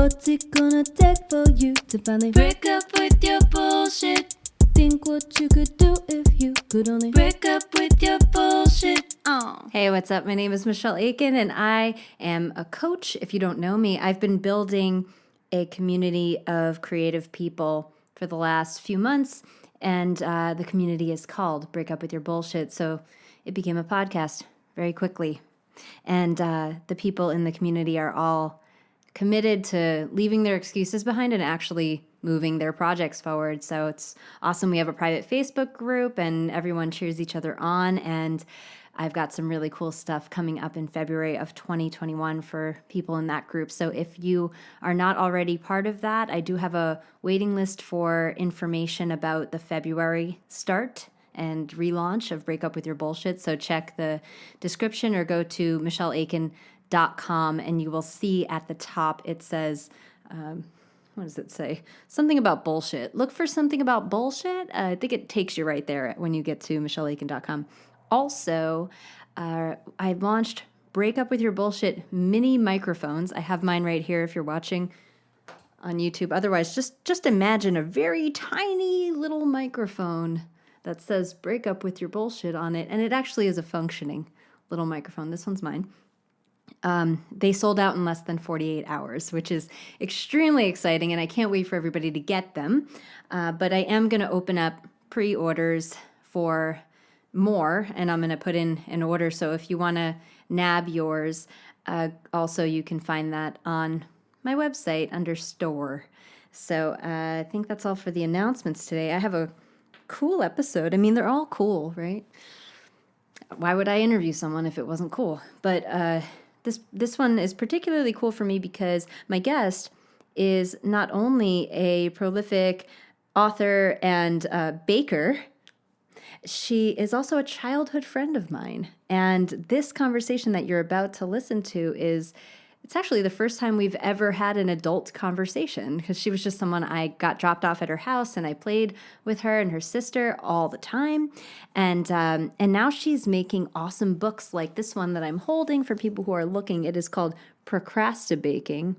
What's it gonna take for you to finally break up with your bullshit? Think what you could do if you could only break up with your bullshit. Hey, what's up? My name is Michelle Akin, and I am a coach. If you don't know me, I've been building a community of creative people for the last few months, and the community is called Break Up With Your Bullshit. So it became a podcast very quickly. And the people in the community are all committed to leaving their excuses behind and actually moving their projects forward. So it's awesome. We have a private Facebook group and everyone cheers each other on. And I've got some really cool stuff coming up in February of 2021 for people in that group. So if you are not already part of that, I do have a waiting list for information about the February start and relaunch of Break Up With Your Bullshit. So check the description or go to michelleakin.com and you will see at the top it says, what does it say? Something about bullshit. Look for something about bullshit. I think it takes you right there when you get to michelleakin.com. Also, I launched Break Up With Your Bullshit mini microphones. I have mine right here if you're watching on YouTube. Otherwise, just imagine a very tiny little microphone that says Break Up With Your Bullshit on it. And it actually is a functioning little microphone. This one's mine. They sold out in less than 48 hours, which is extremely exciting, and I can't wait for everybody to get them. But I am going to open up pre-orders for more, and I'm going to put in an order. So if you want to nab yours, also you can find that on my website under store. So I think that's all for the announcements today. I have a cool episode. I mean, they're all cool, right? Why would I interview someone if it wasn't cool? But this one is particularly cool for me because my guest is not only a prolific author and baker, she is also a childhood friend of mine. And this conversation that you're about to listen to it's actually the first time we've ever had an adult conversation because she was just someone I got dropped off at her house and I played with her and her sister all the time. And now she's making awesome books like this one that I'm holding for people who are looking. It is called Procrastibaking,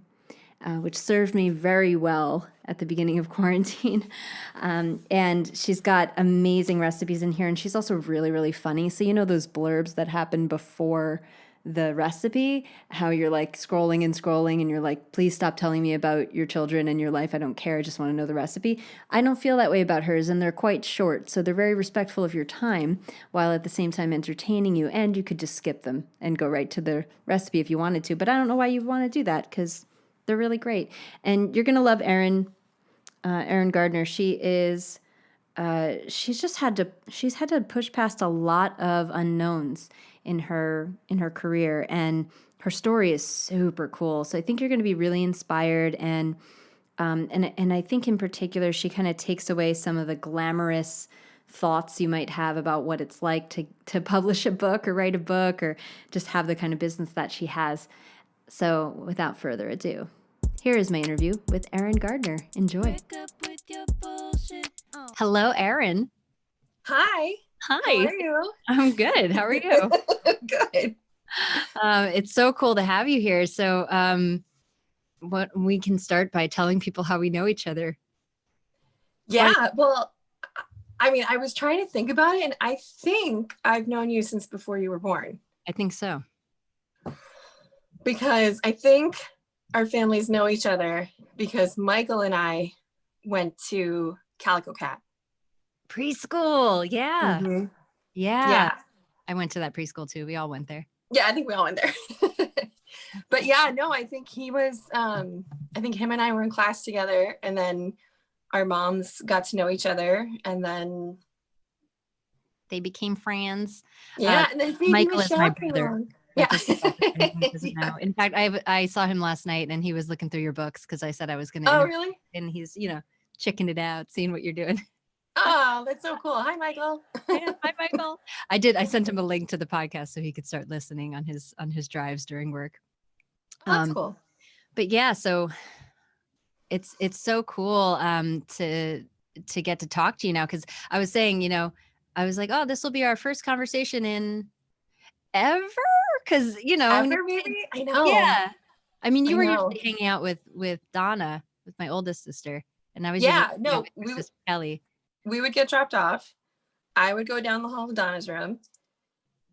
which served me very well at the beginning of quarantine. And she's got amazing recipes in here. And she's also really, really funny. So you know those blurbs that happen before the recipe, how you're like scrolling and you're like, please stop telling me about your children and your life. I don't care. I just want to know the recipe. I don't feel that way about hers, and they're quite short. So they're very respectful of your time while at the same time entertaining you. And you could just skip them and go right to the recipe if you wanted to. But I don't know why you want to do that because they're really great. And you're going to love Erin Gardner. She's had to push past a lot of unknowns in her career, and her story is super cool. So I think you're going to be really inspired, and I think in particular she kind of takes away some of the glamorous thoughts you might have about what it's like to publish a book or write a book or just have the kind of business that she has. So without further ado, here is my interview with Erin Gardner. Enjoy. Hello, Erin. Hi. Hi. How are you? I'm good. How are you? Good. It's so cool to have you here. So what we can start by telling people how we know each other. Yeah. Well, I mean, I was trying to think about it, and I think I've known you since before you were born. I think so. Because I think our families know each other because Michael and I went to Calico Cat. Preschool. Yeah. Mm-hmm. Yeah. I went to that preschool too. We all went there. Yeah, I think we all went there. But yeah, no, I think he was, I think him and I were in class together, and then our moms got to know each other, and then they became friends. Yeah, and then Michael is my brother. Yeah. Know. In fact, I saw him last night and he was looking through your books because I said I was going to. Oh, really? And he's, checking it out, seeing what you're doing. Oh, that's so cool. Hi, Michael. Yeah, hi, Michael. I sent him a link to the podcast so he could start listening on his drives during work. Oh, that's cool. But yeah, so it's so cool to get to talk to you now, because I was saying, I was like, oh, this will be our first conversation in ever, because ever, maybe. I know. Yeah. I mean, you I were know. usually hanging out with Donna, with my oldest sister, and I was usually Yeah, hanging out no, with your sister Kelly. we would get dropped off. I would go down the hall to Donna's room.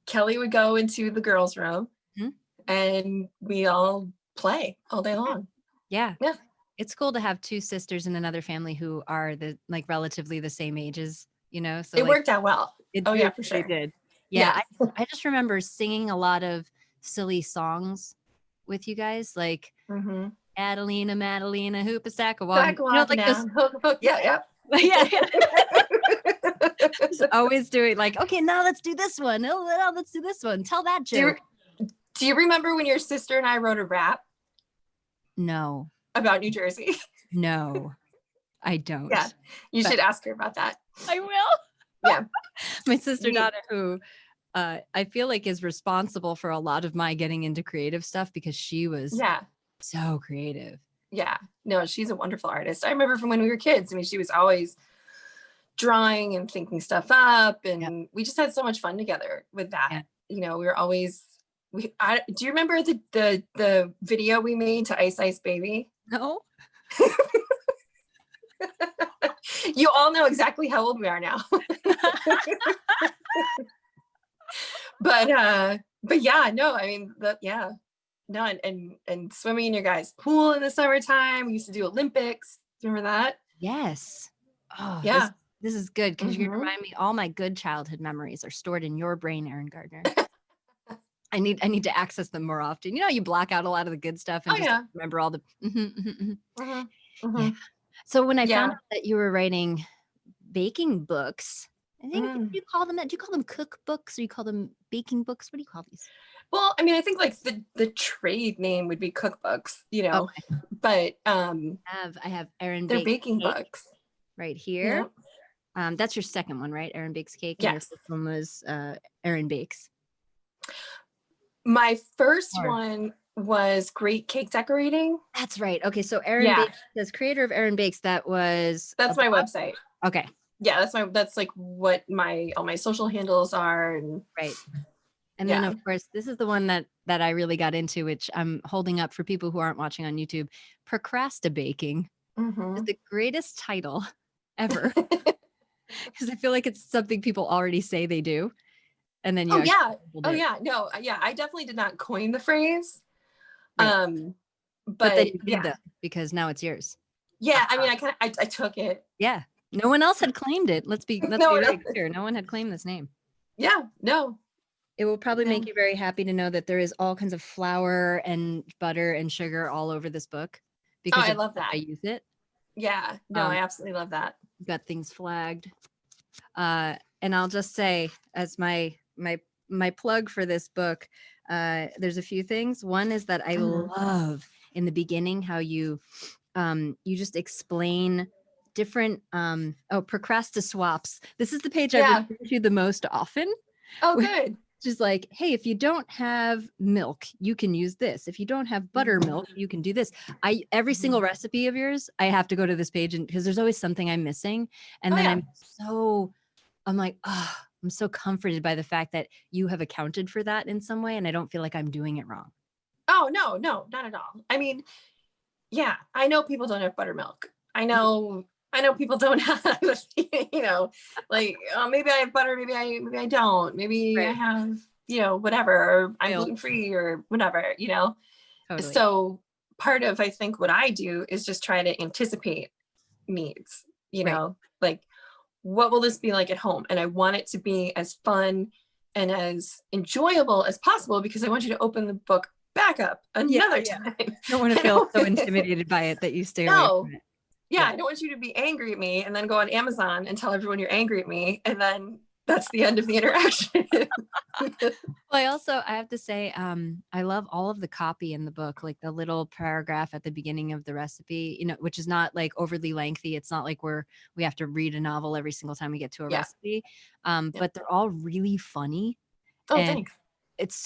Kelly would go into the girls' room, Mhm. and we all play all day long. Yeah. Yeah. It's cool to have two sisters in another family who are relatively the same ages, you know? So It worked out well. it Oh yeah, for really sure. did. Yeah. Yeah, I just remember singing a lot of silly songs with you guys, like Mm-hmm. Adelina, Madalena, hoop a stack of walking. Back walking Like those. down. Hook, hook. Yeah, yeah. Yeah, just always doing like, okay, now let's do this one. Oh, now let's do this one. Tell that joke. Do you remember when your sister and I wrote a rap No, about New Jersey? no, I don't. Yeah, you should ask her about that. I will. Yeah. My sister Donna, who I feel like is responsible for a lot of my getting into creative stuff because she was so creative. Yeah, no, she's a wonderful artist. I remember from when we were kids. I mean, she was always drawing and thinking stuff up, and we just had so much fun together with that. Yeah. You know, we were always. Do you remember the video we made to Ice Ice Baby? No. You all know exactly how old we are now. But yeah, no, I mean no, and swimming in your guys' pool in the summertime. We used to do Olympics. Remember that? Yes. Oh, yeah. This is good because you remind me all my good childhood memories are stored in your brain, Erin Gardner. I need to access them more often. You know, you block out a lot of the good stuff and remember all the. Yeah. So when I found out that you were writing baking books, I think do you call them that? Do you call them cookbooks or you call them baking books? What do you call these? Well, I mean, I think like the trade name would be cookbooks, you know, but I have Erin. They're baking books right here. Yep. That's your second one, right? Erin Bakes Cake. Yes. And your first one was Erin Bakes. My first one was Great Cake Decorating. That's right. Okay, so Erin Bakes, as creator of Erin Bakes, that's my website. Okay. Yeah, that's like what all my social handles are, and right. And then of course, this is the one that I really got into, which I'm holding up for people who aren't watching on YouTube. Procrastibaking is the greatest title ever. Because I feel like it's something people already say they do. And then no, I definitely did not coin the phrase. Right. But then you did because now it's yours. Yeah, I mean, I took it. Yeah, no one else had claimed it. Let's be very clear. No one had claimed this name. Yeah, no. It will probably make you very happy to know that there is all kinds of flour and butter and sugar all over this book. Because I love that. I use it. Yeah, no, I absolutely love that. Got things flagged. And I'll just say, as my plug for this book, there's a few things. One is that I love in the beginning how you just explain different procrastiswaps. This is the page I refer to the most often. Oh, good. Just like, hey, if you don't have milk, you can use this. If you don't have buttermilk, you can do this. Every single recipe of yours, I have to go to this page, and because there's always something I'm missing. And then I'm like, oh, I'm so comforted by the fact that you have accounted for that in some way, and I don't feel like I'm doing it wrong. Oh, no, not at all. I mean, yeah, I know people don't have buttermilk. I know people don't have, you know, like, maybe I have butter, maybe I don't. Maybe I have, you know, whatever, or I'm gluten-free or whatever, you know. Totally. So part of, I think, what I do is just try to anticipate needs, you know, like, what will this be like at home? And I want it to be as fun and as enjoyable as possible, because I want you to open the book back up another time. I don't want to feel so intimidated by it that you stay away from it. Yeah, I don't want you to be angry at me and then go on Amazon and tell everyone you're angry at me, and then that's the end of the interaction. Well, I have to say, I love all of the copy in the book, like the little paragraph at the beginning of the recipe, you know, which is not like overly lengthy. It's not like we have to read a novel every single time we get to a recipe, but they're all really funny. Oh, thanks.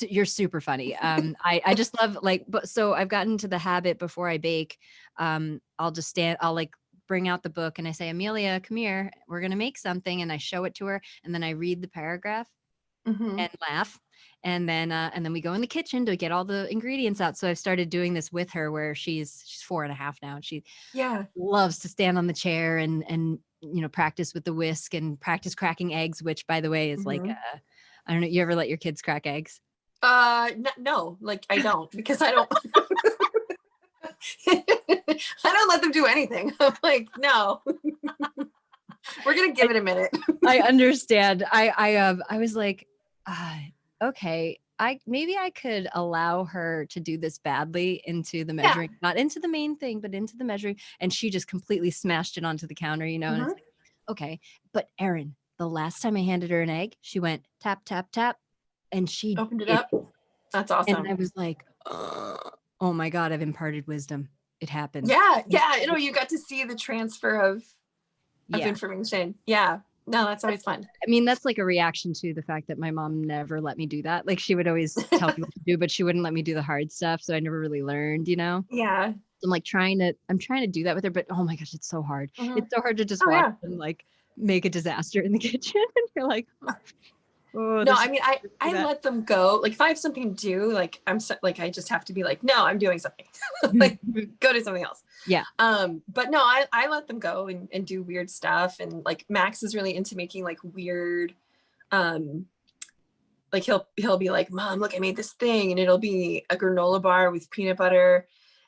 You're super funny. I just love so I've gotten to the habit before I bake. I'll like bring out the book and I say, Amelia, come here, we're going to make something. And I show it to her and then I read the paragraph and laugh. And then we go in the kitchen to get all the ingredients out. So I've started doing this with her where she's 4.5 now, and she Yeah. loves to stand on the chair and practice with the whisk and practice cracking eggs, which by the way is like I don't know, you ever let your kids crack eggs? No, like I don't, because I don't I don't let them do anything. I'm like, no. We're gonna give it a minute. I understand. I was like, okay, maybe I could allow her to do this badly into the measuring, not into the main thing, but into the measuring. And she just completely smashed it onto the counter, and it's like, okay. But Erin, the last time I handed her an egg, she went tap, tap, tap, and she opened it up. That's awesome. And I was like, oh my God, I've imparted wisdom. It happened. Yeah. You got to see the transfer of information. Yeah. No, that's always fun. I mean, that's like a reaction to the fact that my mom never let me do that. Like, she would always tell me what to do, but she wouldn't let me do the hard stuff. So I never really learned, Yeah. I'm like trying to do that with her, but oh my gosh, it's so hard. It's so hard to just watch and like make a disaster in the kitchen. And you're like, oh, no, I mean, I let them go. Like if I have something to do, like I just have to be like, no, I'm doing something. Like go do something else. Yeah. But no, I let them go and do weird stuff. And like Max is really into making like weird, like he'll be like, Mom, look, I made this thing, and it'll be a granola bar with peanut butter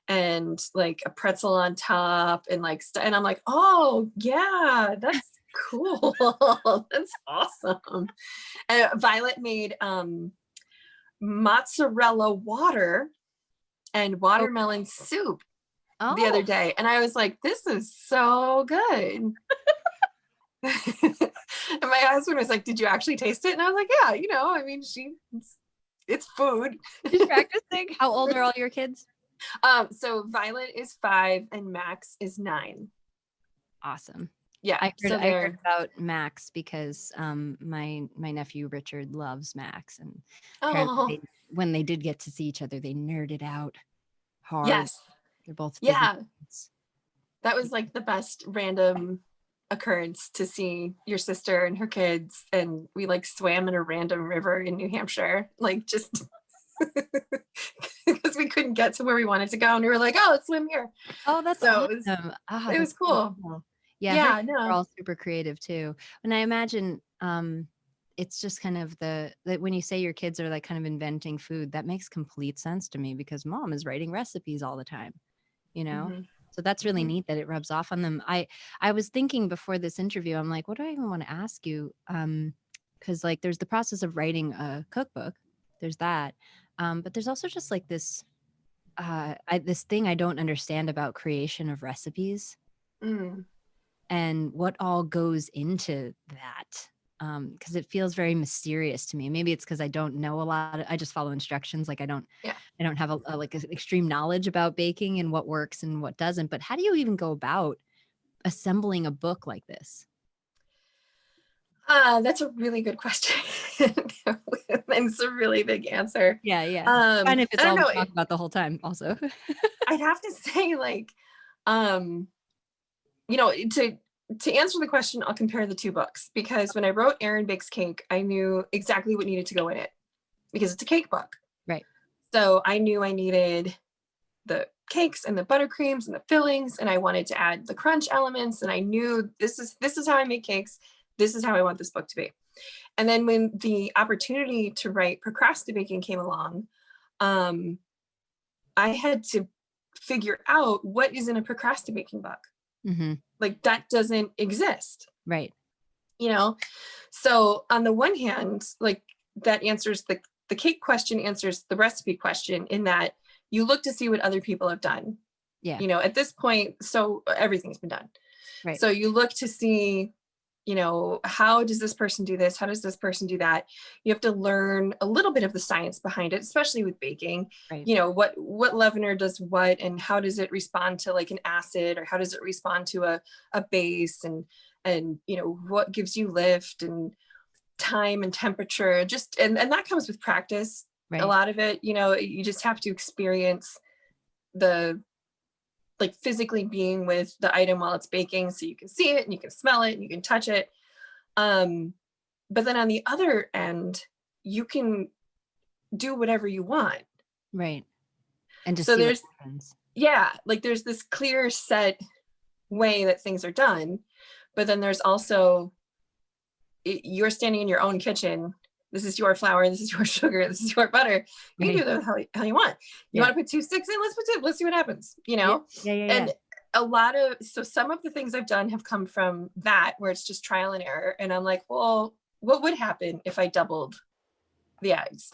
and like a pretzel on top and like and I'm like, oh yeah, that's cool. That's awesome. And Violet made mozzarella water and watermelon soup the other day, and I was like, this is so good. And my husband was like, did you actually taste it? And I was like, yeah, I mean, it's food. She's practicing. How old are all your kids? So Violet is 5 and Max is 9. Awesome. Yeah. I heard about Max because my nephew Richard loves Max, and apparently when they did get to see each other, they nerded out hard. Yes. They're both that was like the best random occurrence to see your sister and her kids, and we like swam in a random river in New Hampshire, like just because we couldn't get to where we wanted to go, and we were like, oh, let's swim here. Oh, that's so awesome. It was cool. Yeah, they're all super creative too. And I imagine it's just kind of that when you say your kids are like kind of inventing food, that makes complete sense to me, because Mom is writing recipes all the time, So that's really neat that it rubs off on them. I was thinking before this interview, I'm like, what do I even want to ask you? Because like there's the process of writing a cookbook, there's that, but there's also just like this this thing I don't understand about creation of recipes. And what all goes into that, because it feels very mysterious to me. Maybe it's because I don't know a lot. I just follow instructions. Like I don't have a like an extreme knowledge about baking and what works and what doesn't. But how do you even go about assembling a book like this? That's a really good question. And it's a really big answer. Yeah. And if it's all we talk about the whole time also. I'd have to say like, to answer the question, I'll compare the two books, because when I wrote Erin Bakes Cake, I knew exactly what needed to go in it because it's a cake book. Right. So I knew I needed the cakes and the buttercreams and the fillings, and I wanted to add the crunch elements, and I knew this is how I make cakes. This is how I want this book to be. And then when the opportunity to write Procrastibaking came along, I had to figure out what is in a Procrastibaking book. Like that doesn't exist. Right. So on the one hand, like that answers the cake question, answers the recipe question, in that you look to see what other people have done. Yeah. At this point, so everything's been done. Right. So you look to see, how does this person do this? How does this person do that? You have to learn a little bit of the science behind it, especially with baking. Right. What leavener does what, and how does it respond to like an acid, or how does it respond to a base, and what gives you lift and time and temperature, just and that comes with practice. Right. A lot of it, you just have to experience the like physically being with the item while it's baking, so you can see it and you can smell it and you can touch it. But then on the other end, you can do whatever you want. Right. And just So see what there's, happens. yeah, like there's this clear set way that things are done, but then there's also, you're standing in your own kitchen. This is your flour, this is your sugar, this is your butter. You can do that how you want. You want to put 2 sticks in, let's put 2, let's see what happens, you know? Yeah. And a lot of, so some of the things I've done have come from that, where it's just trial and error. And I'm like, well, what would happen if I doubled the eggs?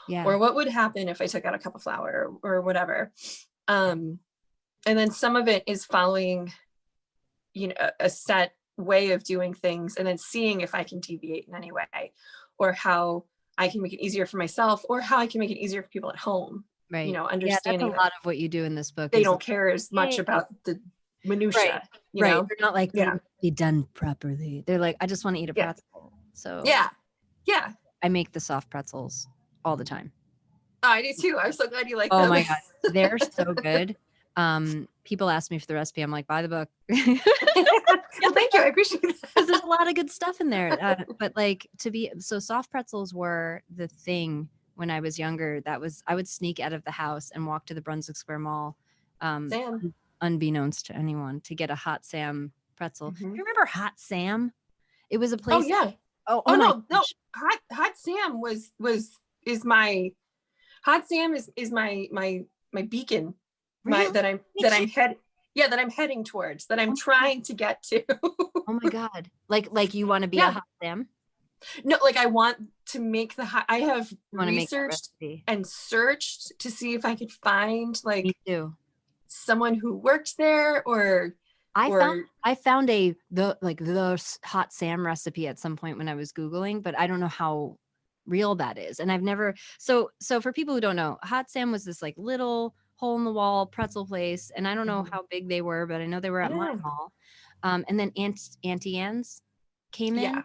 Yeah. Or what would happen if I took out a cup of flour or whatever? And then some of it is following, you know, a set way of doing things, and then seeing if I can deviate in any way, or how I can make it easier for myself, or how I can make it easier for people at home. Right. You know, Yeah, that's understanding a lot of what you do in this book. they is don't care as much Yay. about the minutia. You Right. know? They're not like, Yeah. be done properly. They're like, I just want to eat a Yeah. pretzel. So Yeah. I make the soft pretzels all the time. Oh, I do too. I'm so glad you like Oh them. my God. They're so good. People ask me for the recipe. I'm like, buy the book. Well, thank you. I appreciate that. Because there's a lot of good stuff in there. But like, so soft pretzels were the thing when I was younger. I would sneak out of the house and walk to the Brunswick Square Mall, Sam. unbeknownst to anyone, to get a Hot Sam pretzel. Mhm. You remember Hot Sam? It was a place. Oh yeah. Oh no, my no. gosh. Hot Sam is my Hot Sam is my beacon. Really? That I'm heading towards, that I'm trying to get to. Oh my God. Like you want to be Yeah. a Hot Sam? No, like I want to make I have Want to make that researched recipe? and searched to see if I could find Me like too. someone who worked there, or I found the Hot Sam recipe at some point when I was Googling, but I don't know how real that is. And I've never, so for people who don't know, Hot Sam was this like little hole in the wall pretzel place. And I don't know how big they were, but I know they were at my mall. And then Auntie Anne's came in, Yeah.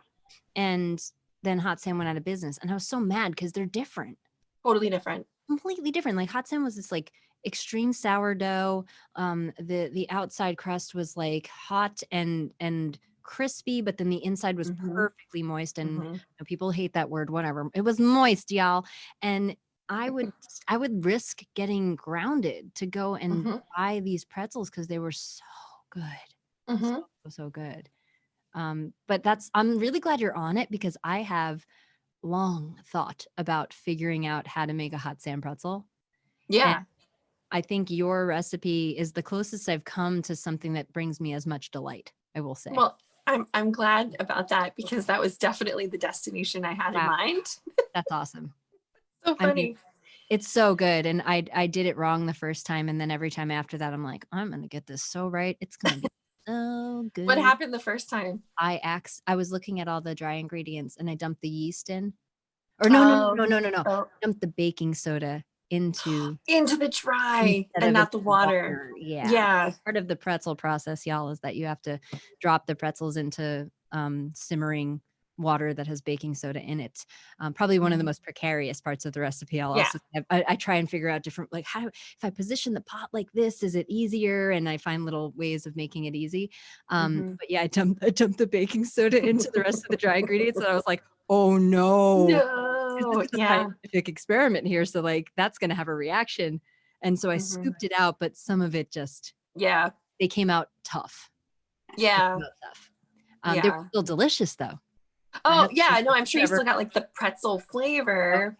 and then Hot Sam went out of business. And I was so mad because they're different. Totally different. Completely different. Like Hot Sam was this like extreme sourdough. The outside crust was like hot and crispy, but then the inside was perfectly moist. And you know, people hate that word, whatever. It was moist, y'all. And I would risk getting grounded to go and buy these pretzels because they were so good. So good. But I'm really glad you're on it, because I have long thought about figuring out how to make a Hot Sam pretzel. Yeah. And I think your recipe is the closest I've come to something that brings me as much delight, I will say. Well, I'm glad about that, because that was definitely the destination I had in mind. That's awesome. So funny. I mean, it's so good. And I did it wrong the first time. And then every time after that, I'm like, I'm going to get this so right. It's going to be so good. What happened the first time? I was looking at all the dry ingredients and I dumped the yeast in. Or no. Oh. Dumped the baking soda into the dry and not the water. Yeah. Part of the pretzel process, y'all, is that you have to drop the pretzels into simmering water that has baking soda in it. Probably one of the most precarious parts of the recipe. I'll also I try and figure out different, like, how, if I position the pot like this, is it easier? And I find little ways of making it easy. But yeah, I dumped the baking soda into the rest of the dry ingredients, and I was like, oh no. This is a scientific experiment here, so like that's gonna have a reaction. And so I scooped it out, but some of it just they came out tough. They were still delicious though. Oh yeah, no, I'm sure you still got like the pretzel flavor.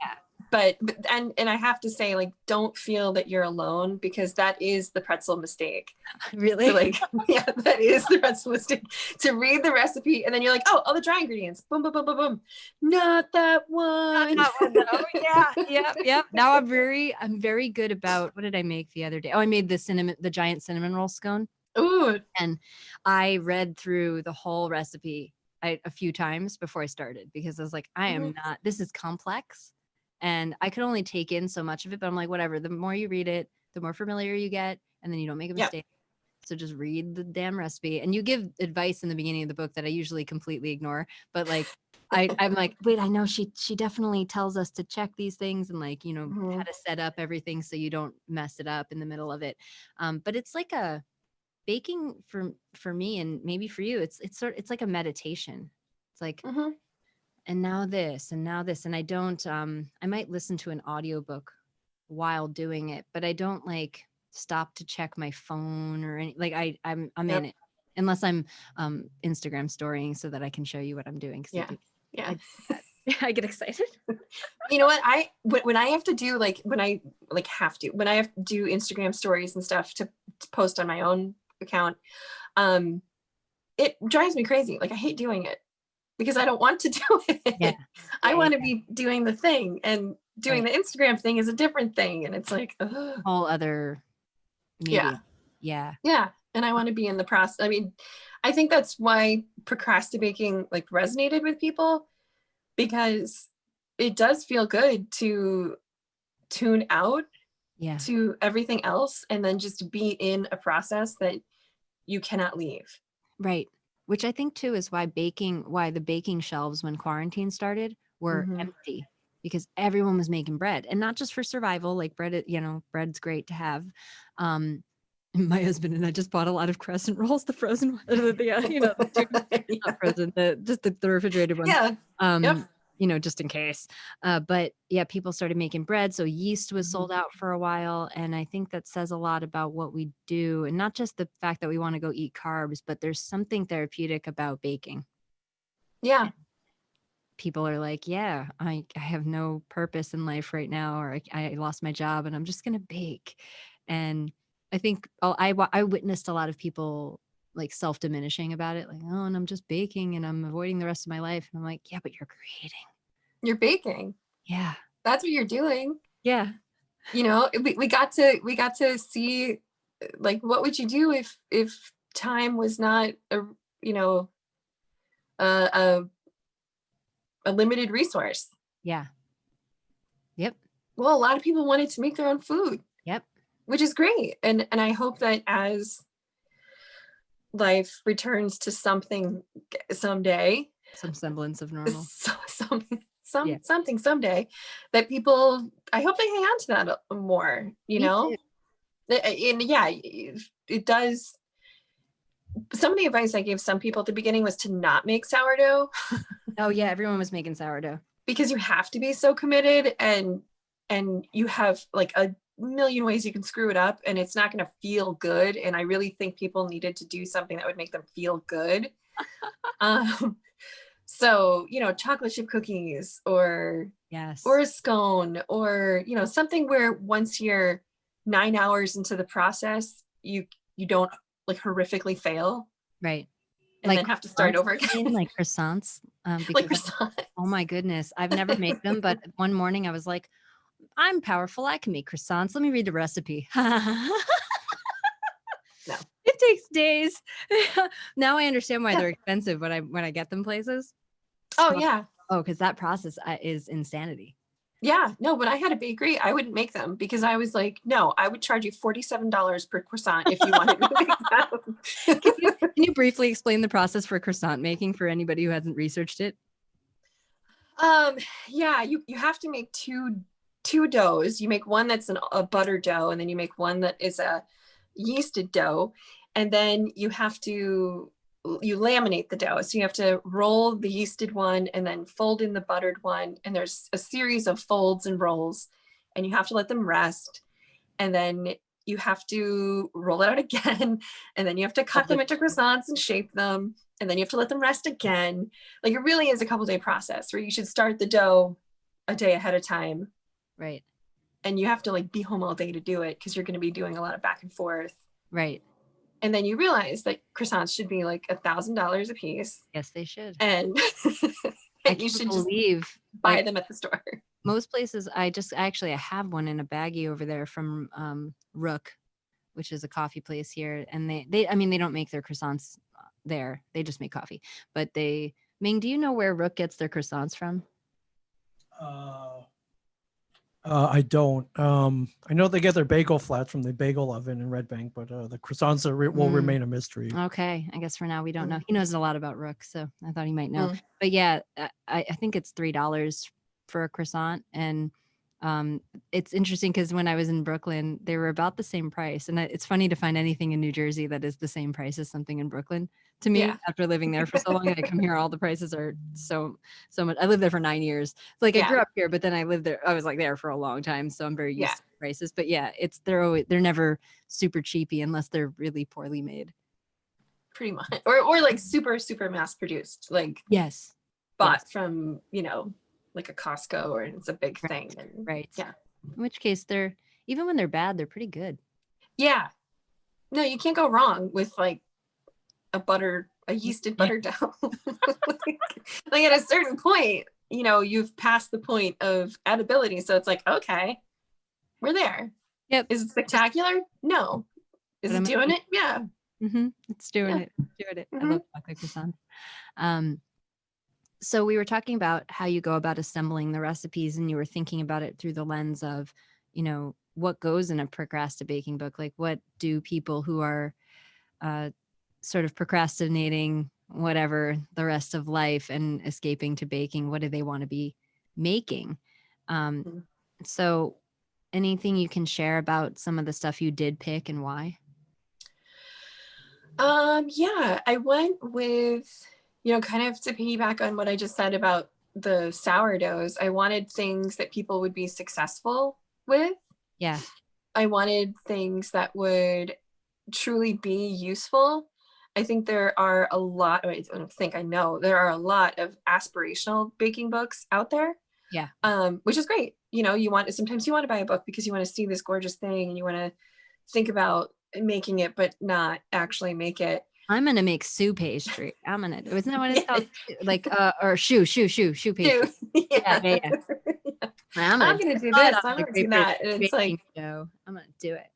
But and I have to say, like, don't feel that you're alone, because that is the pretzel mistake. Really? Like, yeah, that is the pretzel mistake. To read the recipe and then you're like, oh, all the dry ingredients, boom, boom, boom, boom, boom. Not that one. Not that one though. Yep. Now I'm very good about, what did I make the other day? Oh, I made the giant cinnamon roll scone. Ooh. And I read through the whole recipe a few times before I started, because I was like, I am not, this is complex. And I could only take in so much of it, but I'm like, whatever. The more you read it, the more familiar you get, and then you don't make a mistake. So just read the damn recipe. And you give advice in the beginning of the book that I usually completely ignore. But like, I'm like, wait, I know she definitely tells us to check these things, and like, you know, how to set up everything so you don't mess it up in the middle of it. But it's like a baking for me, and maybe for you, it's like a meditation. It's like, and now this, and now this. And I don't, I might listen to an audiobook while doing it, but I don't like stop to check my phone or any, like I'm Yep. in it unless I'm Instagram storying so that I can show you what I'm doing. Cause Yeah. Yeah. I do that. I get excited. You know what? When I have to do when I have to do Instagram stories and stuff to post on my own account, it drives me crazy. Like I hate doing it because I don't want to do it. Yeah. I want to be doing the thing, and doing Right. the Instagram thing is a different thing. And it's like, ugh. Whole other media. Yeah. Yeah. And I want to be in the process. I mean, I think that's why Procrastibaking like resonated with people, because it does feel good to tune out to everything else and then just be in a process that you cannot leave. Right. Which I think too is why the baking shelves when quarantine started were empty, because everyone was making bread, and not just for survival, like bread, bread's great to have. My husband and I just bought a lot of crescent rolls, the frozen, not frozen, the refrigerated ones. Yeah. Just in case. But yeah, people started making bread. So yeast was sold out for a while. And I think that says a lot about what we do. And not just the fact that we want to go eat carbs, but there's something therapeutic about baking. Yeah. People are like, yeah, I have no purpose in life right now, or I lost my job and I'm just going to bake. And I think I witnessed a lot of people like self-diminishing about it, like, oh, and I'm just baking and I'm avoiding the rest of my life. And I'm like, yeah, but you're creating. You're baking. Yeah. That's what you're doing. Yeah. We got to see, like, what would you do if time was not a limited resource? Yeah. Yep. Well, a lot of people wanted to make their own food. Yep. Which is great. And I hope that as life returns to something someday, some semblance of normal, something someday, that people, I hope they hang on to that more, and yeah, it does. Some of the advice I gave some people at the beginning was to not make sourdough. Oh yeah, everyone was making sourdough, because you have to be so committed, and you have like a million ways you can screw it up, and it's not going to feel good. And I really think people needed to do something that would make them feel good. So chocolate chip cookies, or a scone, or something where once you're 9 hours into the process, you don't like horrifically fail, right? And like then have to start over again. Like croissants. Like croissants. Oh my goodness, I've never made them, but one morning I was like, I'm powerful, I can make croissants. Let me read the recipe. No. It takes days. Now I understand why they're expensive when I get them places. Oh yeah. Oh, because that process is insanity. Yeah, no, when I had a bakery, I wouldn't make them, because I was like, no, I would charge you $47 per croissant if you wanted me to make them. Can you briefly explain the process for croissant making for anybody who hasn't researched it? Yeah, you have to make two doughs. You make one that's a butter dough, and then you make one that is a yeasted dough, and then you laminate the dough. So you have to roll the yeasted one and then fold in the buttered one, and there's a series of folds and rolls, and you have to let them rest, and then you have to roll it out again, and then you have to cut them into croissants and shape them, and then you have to let them rest again. Like, it really is a couple-day process where you should start the dough a day ahead of time. Right. And you have to like be home all day to do it, because you're going to be doing a lot of back and forth. Right. And then you realize that croissants should be like $1,000 a piece. Yes, they should. And you should just buy them at the store. Most places, I have one in a baggie over there from Rook, which is a coffee place here. And they don't make their croissants there. They just make coffee. But Ming, do you know where Rook gets their croissants from? I don't. I know they get their bagel flats from the bagel oven in Red Bank, but the croissants will remain a mystery. Okay, I guess for now we don't know. He knows a lot about Rook, so I thought he might know. But yeah, I think it's $3 for a croissant, and It's interesting because when I was in Brooklyn, they were about the same price. And it's funny to find anything in New Jersey that is the same price as something in Brooklyn to me. Yeah. After living there for so long, and I come here, all the prices are so much. I lived there for 9 years. It's like I Yeah. grew up here, but then I lived there. I was like there for a long time. So I'm very used Yeah. to the prices. But yeah, they're never super cheapy unless they're really poorly made. Pretty much. Or like super, super mass produced, like Yes. bought from, like a Costco, or it's a big thing. And Right. Yeah. In which case even when they're bad, they're pretty good. Yeah. No, you can't go wrong with like a yeasted butter dough. like at a certain point, you've passed the point of edibility. So it's like, okay, we're there. Yep. Is it spectacular? No. Is it doing it? Yeah. It's doing it. Doing it. I Mhm. love chocolate croissants. So we were talking about how you go about assembling the recipes, and you were thinking about it through the lens of, what goes in a Procrastibaking book. Like, what do people who are sort of procrastinating whatever the rest of life and escaping to baking, what do they want to be making? So anything you can share about some of the stuff you did pick and why? Yeah, I went with, kind of to piggyback on what I just said about the sourdoughs. I wanted things that people would be successful with. Yeah. I wanted things that would truly be useful. I think there are a lot, I know there are a lot of aspirational baking books out there. Yeah. Which is great. Sometimes you want to buy a book because you want to see this gorgeous thing and you want to think about making it, but not actually make it. I'm gonna make Sue pastry. Isn't that what it's called? Like or shoe pastry. Yeah. I'm gonna do this. I'm gonna do that. And it's like, show. I'm gonna do it.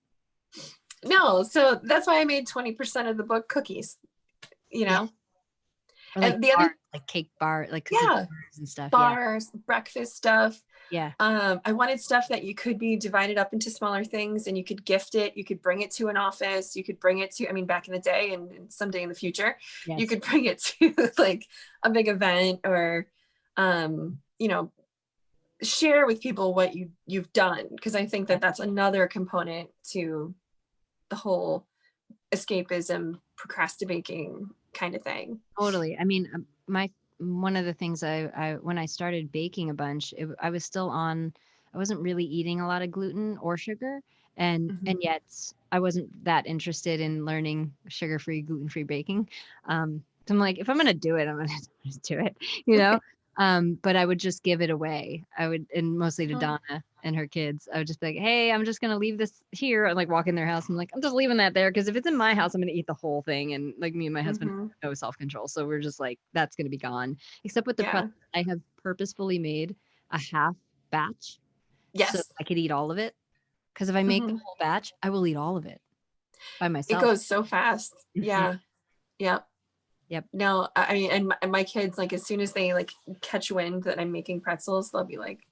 No, so that's why I made 20% of the book cookies. Or like and the other like cake bar, like cookie bars and stuff. Bars, breakfast stuff. Yeah. I wanted stuff that you could be divided up into smaller things and you could gift it. You could bring it to an office. You could bring it to, back in the day and someday in the future, you could bring it to like a big event or, share with people what you've done. Because I think that that's another component to the whole escapism, procrastinating kind of thing. Totally. One of the things I when I started baking a bunch, I wasn't really eating a lot of gluten or sugar, and yet I wasn't that interested in learning sugar-free, gluten-free baking. So I'm like, if I'm gonna do it, I'm gonna just do it, but I would just give it away. And mostly to Donna and her kids. I would just be like, hey, I'm just gonna leave this here, and like walk in their house. I'm like, I'm just leaving that there because if it's in my house, I'm gonna eat the whole thing. And like me and my husband have no self-control, so we're just like, that's gonna be gone. Except with the pretzels, I have purposefully made a half batch, so I could eat all of it. Because if I make the whole batch, I will eat all of it by myself. It goes so fast. Yeah. Yep. No, and my kids, like, as soon as they like catch wind that I'm making pretzels, they'll be like,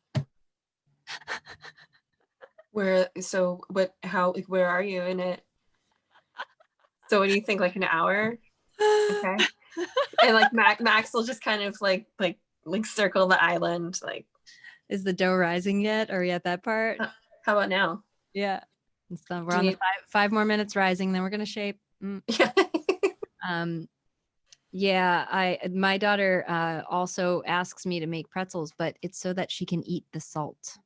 where are you in it? So what do you think, like an hour? Okay. And like Max will just kind of like circle the island. Like, is the dough rising yet? Are we at that part? How about now? Yeah. So we're on the 5 more minutes rising, then we're gonna shape. Yeah. My daughter also asks me to make pretzels, but it's so that she can eat the salt.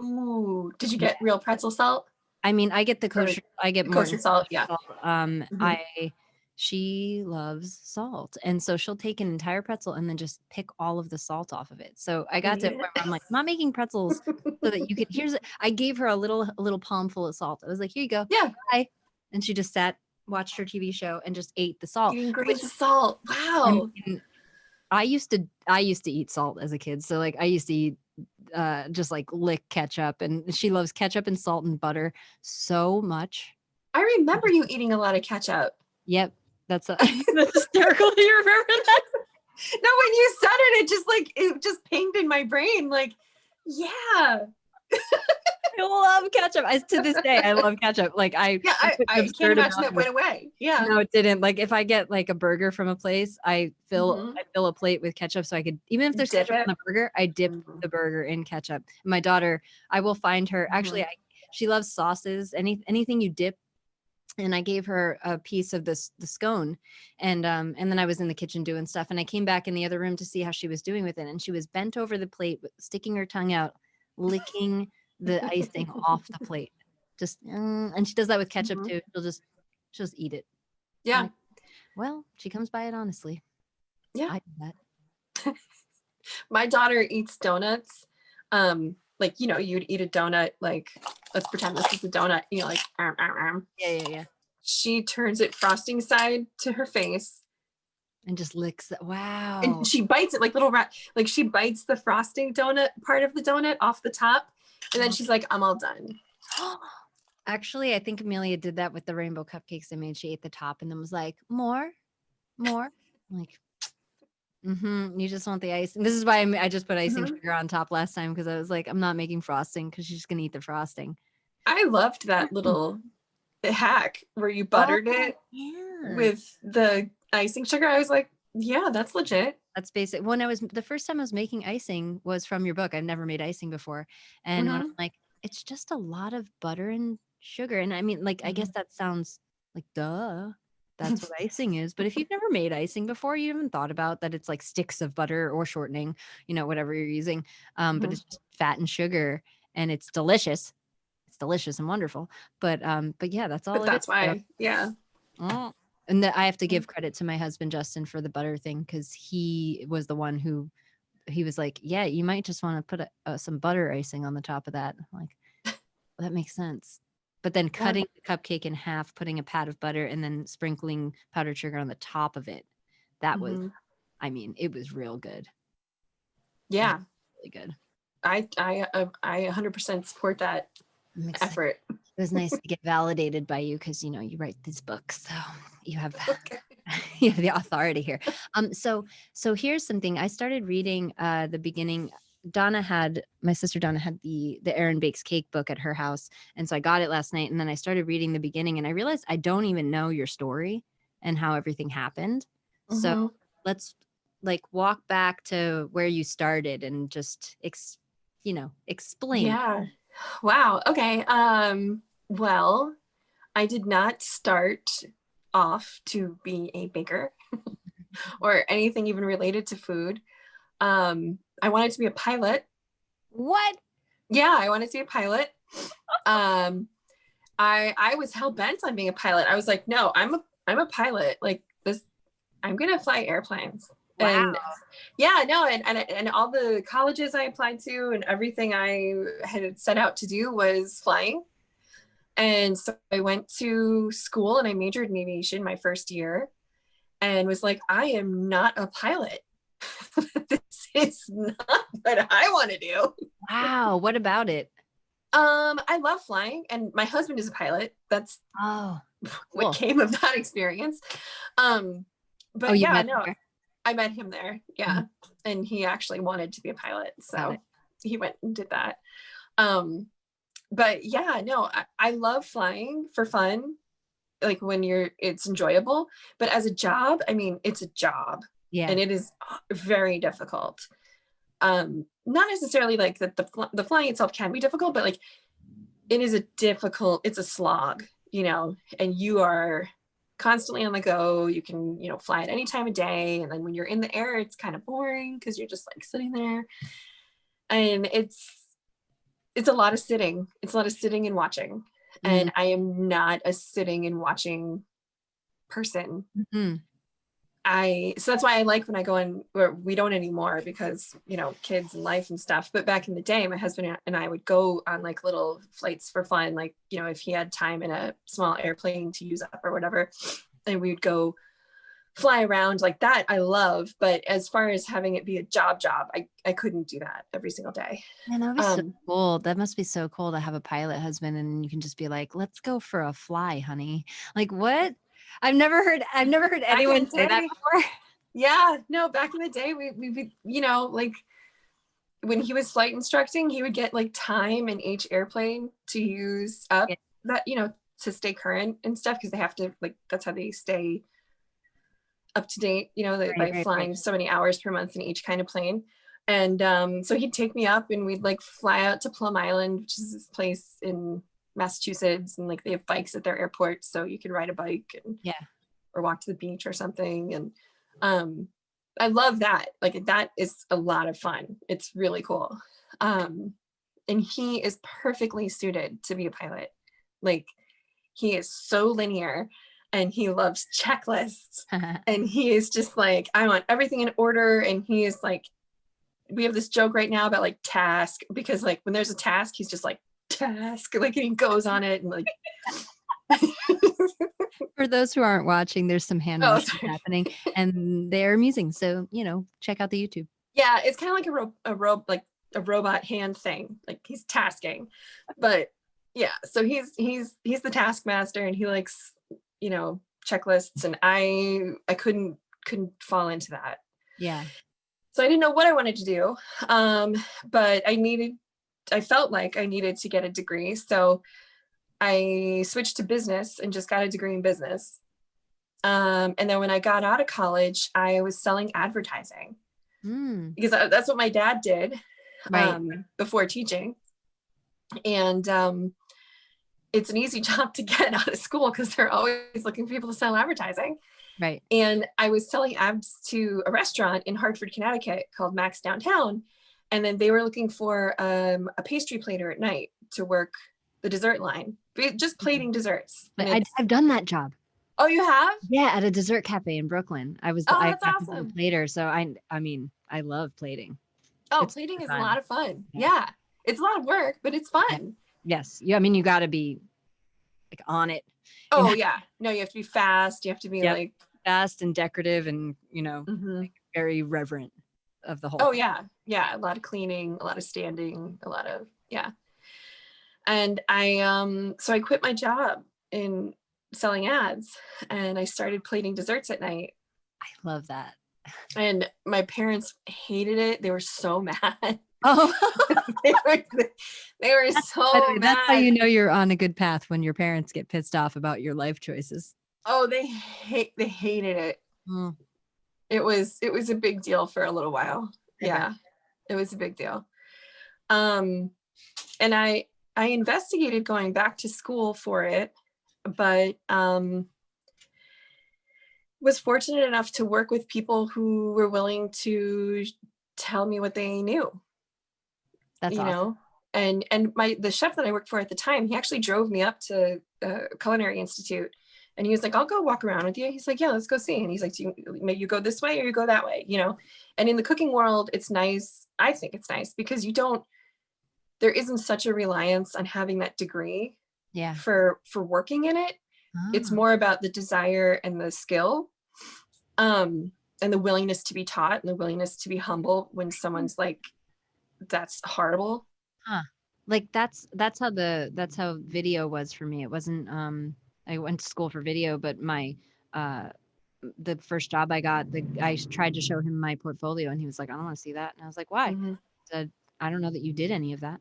Ooh, did you get real pretzel salt? I get the kosher. I get more kosher salt. Yeah. Salt. She loves salt, and so she'll take an entire pretzel and then just pick all of the salt off of it. So I got to where I'm like, I'm not making pretzels so that you could. I gave her a little palm full of salt. I was like, here you go. Yeah. Bye. And she just watched her TV show and just ate the salt. Eating grains of salt. Wow. I used to eat salt as a kid. So like I used to eat just like lick ketchup, and she loves ketchup and salt and butter so much. I remember you eating a lot of ketchup. Yep. That's hysterical. You remember that? No, when you said it just pinged in my brain. Like, yeah. love ketchup. To this day, I love ketchup. Like I can't imagine that went away. Yeah. No, it didn't. Like if I get like a burger from a place, I fill a plate with ketchup so I could, even if there's Dip ketchup it. on the burger, I dip the burger in ketchup. My daughter, I will find her. Actually, she loves sauces. Anything you dip. And I gave her a piece of the scone, and then I was in the kitchen doing stuff, and I came back in the other room to see how she was doing with it, and she was bent over the plate, sticking her tongue out, licking the icing off the plate, just and she does that with ketchup too. She'll just eat it. Yeah. Like, well, she comes by it honestly. Yeah. I do that. My daughter eats donuts. Like, you know, you'd eat a donut, like, let's pretend this is a donut, you know, like, Yeah. She turns it frosting side to her face. And just licks it. Wow. And she bites it like little rat. Like she bites the frosting donut part of the donut off the top. And then she's like, I'm all done. Actually, I think Amelia did that with the rainbow cupcakes I made. She ate the top and then was like, more. I'm like, you just want the ice. And this is why I just put icing sugar on top last time, because I was like, I'm not making frosting because she's just gonna eat the frosting. I loved that little hack where you buttered it with the icing sugar. I was like, yeah, that's legit. That's basic. When the first time I was making icing was from your book. I've never made icing before. And when I'm like, it's just a lot of butter and sugar. And I mean, like, I guess that sounds like, duh, that's what icing is. But if you've never made icing before, you haven't thought about that it's like sticks of butter or shortening, you know, whatever you're using. But it's just fat and sugar, and it's delicious. It's delicious and wonderful. But yeah, that's all. But that's why, yeah. Oh. And I have to give credit to my husband, Justin, for the butter thing, because he was the one who, he was like, yeah, you might just want to put some butter icing on the top of that. I'm like, well, that makes sense. But then cutting the cupcake in half, putting a pat of butter, and then sprinkling powdered sugar on the top of it. That was, I mean, it was real good. Yeah. Really good. I 100% support that effort. It was nice to get validated by you, because, you know, you write these books, so you have you have the authority here. So here's something. I started reading the beginning. My sister Donna had the Erin Bakes Cake book at her house, and so I got it last night, and then I started reading the beginning, and I realized I don't even know your story and how everything happened. So let's like walk back to where you started and just explain. Yeah. Wow. Okay. Well, I did not start off to be a baker or anything even related to food. I wanted to be a pilot. What? Yeah, I wanted to be a pilot. I was hell bent on being a pilot. I was like, no, I'm a pilot. Like this, I'm gonna fly airplanes. Wow. And yeah, no, and all the colleges I applied to and everything I had set out to do was flying. And so I went to school and I majored in aviation my first year and was like, I am not a pilot. This is not what I want to do. Wow. What about it? I love flying, and my husband is a pilot. That's what came of that experience. But yeah, no. I met him there. Yeah. And he actually wanted to be a pilot. So he went and did that. But yeah, no, I love flying for fun. Like when it's enjoyable, but as a job, I mean, it's a job. Yeah. And it is very difficult. Not necessarily like that the flying itself can be difficult, but like it's a slog, you know, and you are constantly on the go. You can, you know, fly at any time of day. And then when you're in the air, it's kind of boring because you're just like sitting there. And it's a lot of sitting. It's a lot of sitting and watching. And I am not a sitting and watching person. So that's why I like when I go in, where we don't anymore because, you know, kids and life and stuff. But back in the day, my husband and I would go on like little flights for fun. Like, you know, if he had time in a small airplane to use up or whatever, and we would go fly around like that. I love, but as far as having it be a job, I couldn't do that every single day. Man, that would be so cool. That must be so cool to have a pilot husband and you can just be like, let's go for a fly, honey. Like what? I've never heard anyone say that before. Yeah, no, back in the day, we you know, like when he was flight instructing, he would get like time in each airplane to use up Yeah. that, you know, to stay current and stuff, because they have to, like, that's how they stay up to date, you know, by flying so many hours per month in each kind of plane. And so he'd take me up and we'd like fly out to Plum Island, which is this place in Massachusetts, and like they have bikes at their airport, so you can ride a bike and or walk to the beach or something. And I love that. Like, that is a lot of fun. It's really cool. And he is perfectly suited to be a pilot. Like, he is so linear and he loves checklists. And he is just like, I want everything in order. And he is like, we have this joke right now about like task, because like when there's a task, he's just like, task, like, and he goes on it and like. For those who aren't watching, there's some hand motions happening and they're amusing. So, you know, check out the YouTube. Yeah, it's kind of like a robot hand thing. Like, he's tasking, but yeah. So he's the taskmaster, and he likes, you know, checklists, and I couldn't fall into that. Yeah. So I didn't know what I wanted to do, but I felt like I needed to get a degree. So I switched to business and just got a degree in business. And then when I got out of college, I was selling advertising because that's what my dad did before teaching. And it's an easy job to get out of school because they're always looking for people to sell advertising. Right. And I was selling ads to a restaurant in Hartford, Connecticut called Max Downtown. And then they were looking for a pastry plater at night to work the dessert line, just plating desserts. I've done that job. Oh, you have? Yeah, at a dessert cafe in Brooklyn. That's awesome. A plater, so I mean, I love plating. Oh, plating is a lot of fun. Yeah. It's a lot of work, but it's fun. Yes. Yeah, I mean, you got to be like on it. Oh, yeah. No, you have to be fast. You have to be like fast and decorative and, you know, like very reverent of the whole thing. Yeah. Yeah. A lot of cleaning, a lot of standing, a lot of, And so I quit my job in selling ads and I started plating desserts at night. I love that. And my parents hated it. They were so mad. Oh, they were so mad. That's how you know you're on a good path, when your parents get pissed off about your life choices. Oh, they hated it. It was a big deal for a little while. Yeah, it was a big deal. And I investigated going back to school for it, but was fortunate enough to work with people who were willing to tell me what they knew. That's awesome. You know, and the chef that I worked for at the time, he actually drove me up to Culinary Institute, and he was like, "I'll go walk around with you." He's like, "Yeah, let's go see." And he's like, "Maybe you go this way or you go that way," you know. And in the cooking world, it's nice. I think it's nice because there isn't such a reliance on having that degree for working in it. It's more about the desire and the skill, and the willingness to be taught and the willingness to be humble when someone's like, that's horrible. Like that's how video was for me. It wasn't I went to school for video, but my the first job I got, I tried to show him my portfolio and he was like, "I don't want to see that." And I was like, "Why?" I said, "I don't know that you did any of that.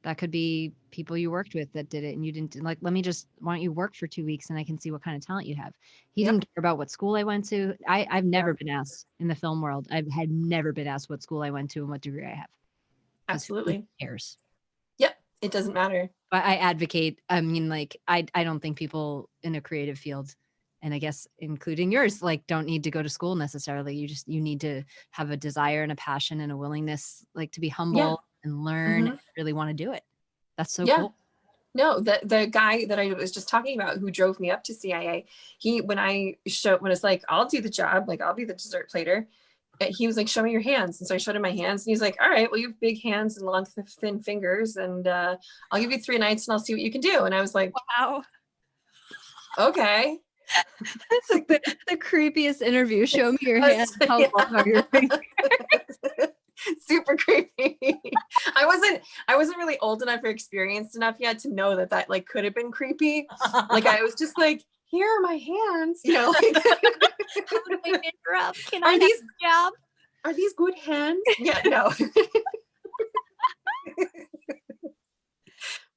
That could be people you worked with that did it and you didn't. Like, why don't you work for 2 weeks and I can see what kind of talent you have." He didn't care about what school I went to. I've never been asked in the film world. I've had never been asked what school I went to and what degree I have. Absolutely. Who cares? Yep. It doesn't matter. But I advocate, I mean, like, I don't think people in a creative field, and I guess including yours, like, don't need to go to school necessarily. You need to have a desire and a passion and a willingness, like, to be humble and learn and really want to do it. That's so cool. No, the guy that I was just talking about who drove me up to CIA, when it's like, "I'll do the job, like I'll be the dessert plater," he was like, "Show me your hands." And so I showed him my hands and he's like, "All right, well, you have big hands and long, thin fingers, and I'll give you 3 nights and I'll see what you can do." And I was like, "Wow. Okay." It's like the creepiest interview. "Show me your hands. How long are your fingers?" Super creepy. I wasn't really old enough or experienced enough yet to know that like could have been creepy. Like, I was just like, "Here are my hands," you know. Like, "How do I interrupt? Can I have a job? Are these good hands?" Yeah, no.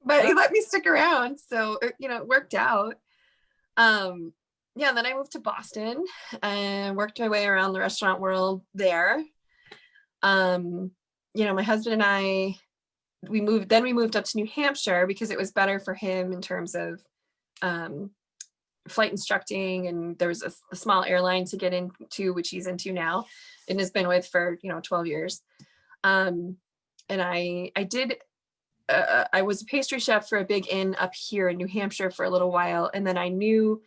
but he let me stick around. So, you know, it worked out. Yeah, and then I moved to Boston and worked my way around the restaurant world there. You know, my husband and I, we moved up to New Hampshire because it was better for him in terms of flight instructing, and there was a small airline to get into, which he's into now and has been with for, you know, 12 years. And I was a pastry chef for a big inn up here in New Hampshire for a little while. And then I knew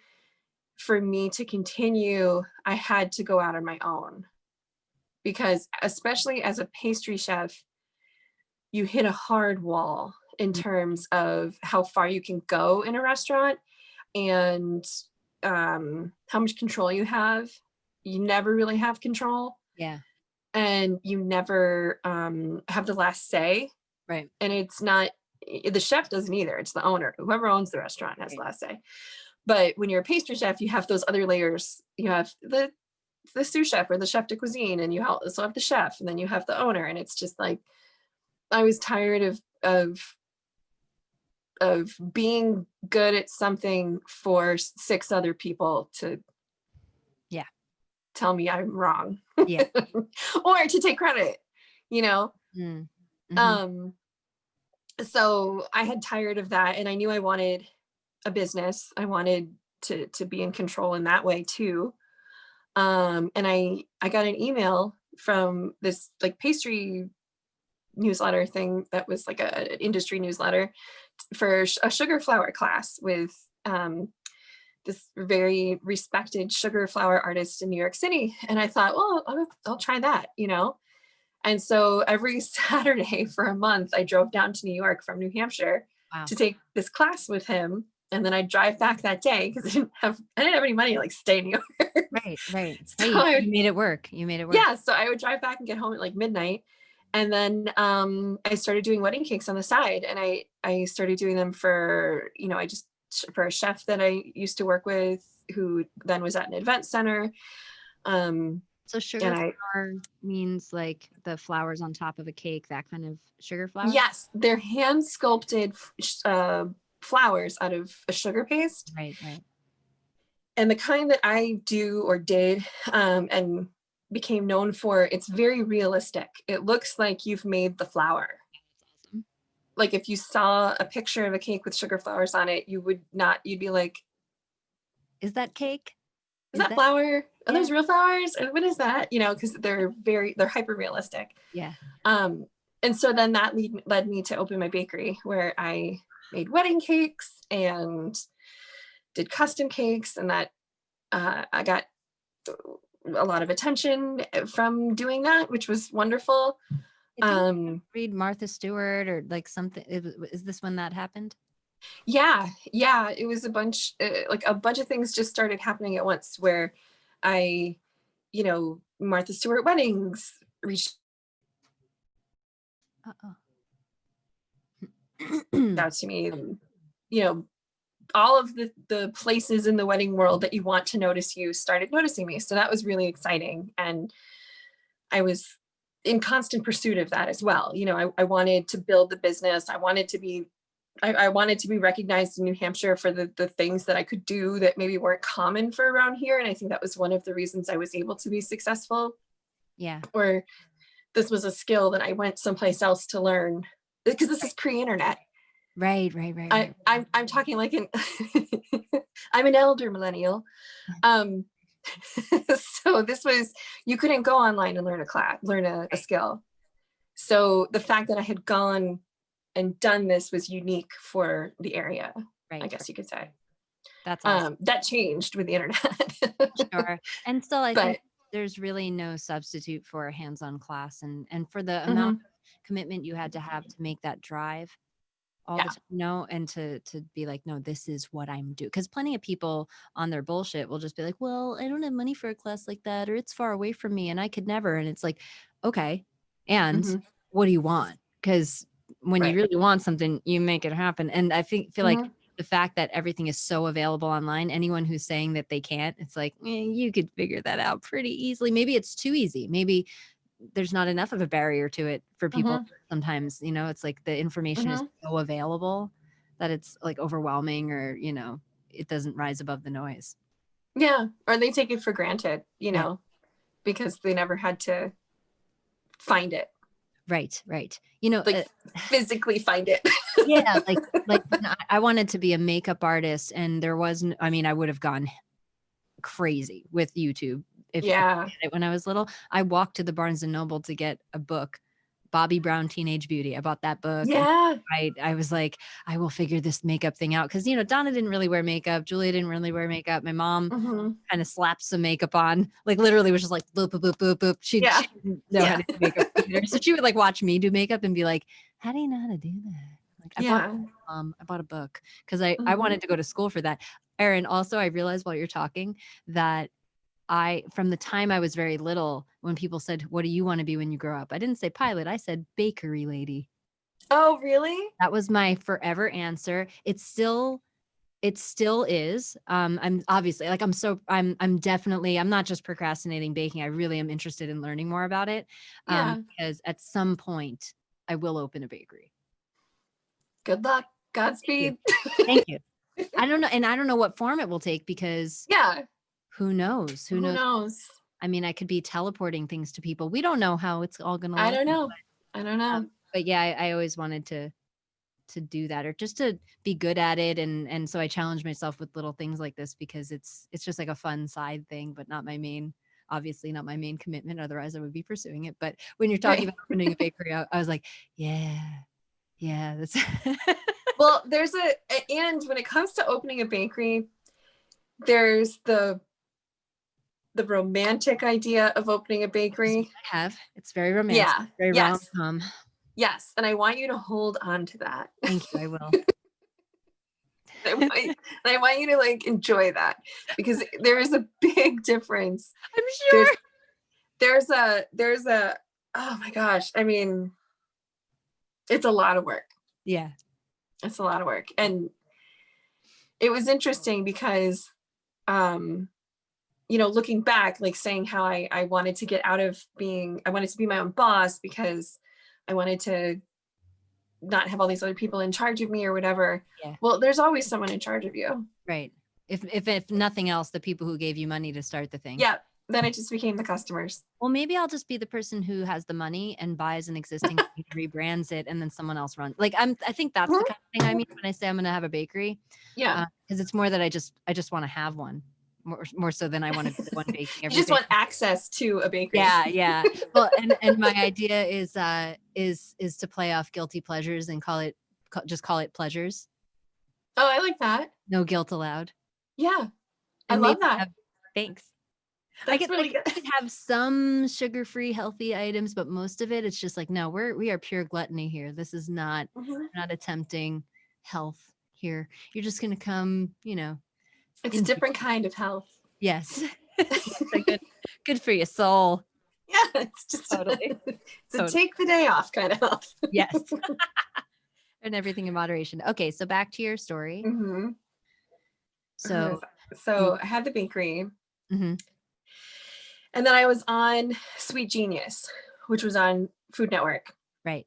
for me to continue, I had to go out on my own, because especially as a pastry chef, you hit a hard wall in terms of how far you can go in a restaurant and how much control you have. You never really have control. Yeah. And you never have the last say. Right. And it's not, the chef doesn't either. It's the owner. Whoever owns the restaurant has the last say. But when you're a pastry chef, you have those other layers. You have the sous chef or the chef de cuisine, and you also have the chef, and then you have the owner. And it's just like, I was tired of being good at something for 6 other people to tell me I'm wrong. Yeah. Or to take credit, you know? Mm-hmm. So I had tired of that, and I knew I wanted a business. I wanted to be in control in that way too. And I got an email from this like pastry newsletter thing that was like an industry newsletter for a sugar flour class with this very respected sugar flour artist in New York City. And I thought, well, I'll try that, you know? And so every Saturday for a month, I drove down to New York from New Hampshire to take this class with him. And then I'd drive back that day because I didn't have any money to like stay in New York. Right. So Hey, you made it work. Yeah. So I would drive back and get home at like midnight. And then I started doing wedding cakes on the side, and I started doing them for, you know, for a chef that I used to work with, who then was at an event center. So sugar flour means like the flowers on top of a cake, that kind of sugar flour? Yes, they're hand sculpted flowers out of a sugar paste. Right. And the kind that I do or did and became known for, it's very realistic. It looks like you've made the flour. That's awesome. Like if you saw a picture of a cake with sugar flowers on it, you'd be like, is that cake? Is that flour? Are those real flowers? What is that? You know, because they're hyper realistic. Yeah. And so then that led me to open my bakery, where I made wedding cakes and did custom cakes, and that I got a lot of attention from doing that, which was wonderful. Read Martha Stewart or like something. Is this when that happened? Yeah. It was a bunch of things just started happening at once, where I, you know, Martha Stewart weddings reached out to me, you know, all of the places in the wedding world that you want to notice you started noticing me. So that was really exciting. And I was in constant pursuit of that as well. You know, I wanted to build the business. I wanted to be recognized in New Hampshire for the things that I could do that maybe weren't common for around here. And I think that was one of the reasons I was able to be successful. Yeah. Or this was a skill that I went someplace else to learn, because this is pre-internet. Right. I'm talking like I'm an elder millennial. So you couldn't go online and learn a skill. So the fact that I had gone and done this was unique for the area, I guess you could say. That's awesome. That changed with the internet. Sure. And still, I think there's really no substitute for a hands-on class, and for the amount of commitment you had to have to make that drive all the time, and to be like, no, this is what I'm doing. Because plenty of people on their bullshit will just be like, well, I don't have money for a class like that, or it's far away from me and I could never. And it's like, okay, and what do you want? Because when you really want something, you make it happen. And I feel like the fact that everything is so available online, anyone who's saying that they can't, it's like, you could figure that out pretty easily. Maybe it's too easy. Maybe there's not enough of a barrier to it for people. Sometimes, you know, it's like the information is so available that it's like overwhelming or, it doesn't rise above the noise. Yeah. Or they take it for granted, Yeah. because they never had to find it. Right. Like physically find it. Yeah. Like I wanted to be a makeup artist, and there wasn't, I would have gone crazy with YouTube if I did it when I was little. I walked to the Barnes and Noble to get a book, Bobby Brown Teenage Beauty. I bought that book. Yeah. And I was like, I will figure this makeup thing out. Cause Donna didn't really wear makeup. Julia didn't really wear makeup. My mom kind of slapped some makeup on, like literally was just like, boop, boop, boop, boop, boop. She didn't know how to do makeup either. So she would like watch me do makeup and be like, how do you know how to do that? Like I bought a book because I wanted to go to school for that. Erin, also, I realized while you're talking that from the time I was very little, when people said, what do you want to be when you grow up? I didn't say pilot. I said bakery lady. Oh, really? That was my forever answer. It still is. I'm obviously like, I'm definitely, I'm not just procrastinating baking. I really am interested in learning more about it. Because at some point I will open a bakery. Good luck. Godspeed. Thank you. I don't know. And I don't know what form it will take because who knows? Who knows? I mean, I could be teleporting things to people. We don't know how it's all going to look. I don't know. But yeah, I always wanted to do that, or just to be good at it. And so I challenge myself with little things like this because it's just like a fun side thing, but obviously not my main commitment. Otherwise I would be pursuing it. But when you're talking about opening a bakery, I was like, yeah, that's well, and when it comes to opening a bakery, there's the romantic idea of opening a bakery. It's very romantic, very rom-com. Yes, and I want you to hold on to that. Thank you. I will. I want you to like enjoy that because there is a big difference. I'm sure. There's a oh my gosh, I mean, it's a lot of work. Yeah. It's a lot of work. And it was interesting because looking back, like saying how I wanted to get out of I wanted to be my own boss because I wanted to not have all these other people in charge of me or whatever. Yeah. Well, there's always someone in charge of you. Right. If nothing else, the people who gave you money to start the thing. Yeah. Then it just became the customers. Well, maybe I'll just be the person who has the money and buys an existing thing, rebrands it, and then someone else runs. Like I think that's the kind of thing I mean when I say I'm going to have a bakery. Yeah. Because it's more that I just want to have one. More so than I want to be the one baking everything. You just want access to a bakery. Yeah. Well, and my idea is to play off guilty pleasures and call it pleasures. Oh, I like that. No guilt allowed. Yeah, I love that. Thanks. That's really good. I could have some sugar-free, healthy items, but most of it's just like, no, we are pure gluttony here. This is not not attempting health here. You're just gonna come, It's a different kind of health. Yes. It's good for your soul. Yeah, it's just totally. Take the day off kind of health. Yes. And everything in moderation. Okay, so back to your story. Mm-hmm. So I had the bakery. Mm-hmm. And then I was on Sweet Genius, which was on Food Network. Right.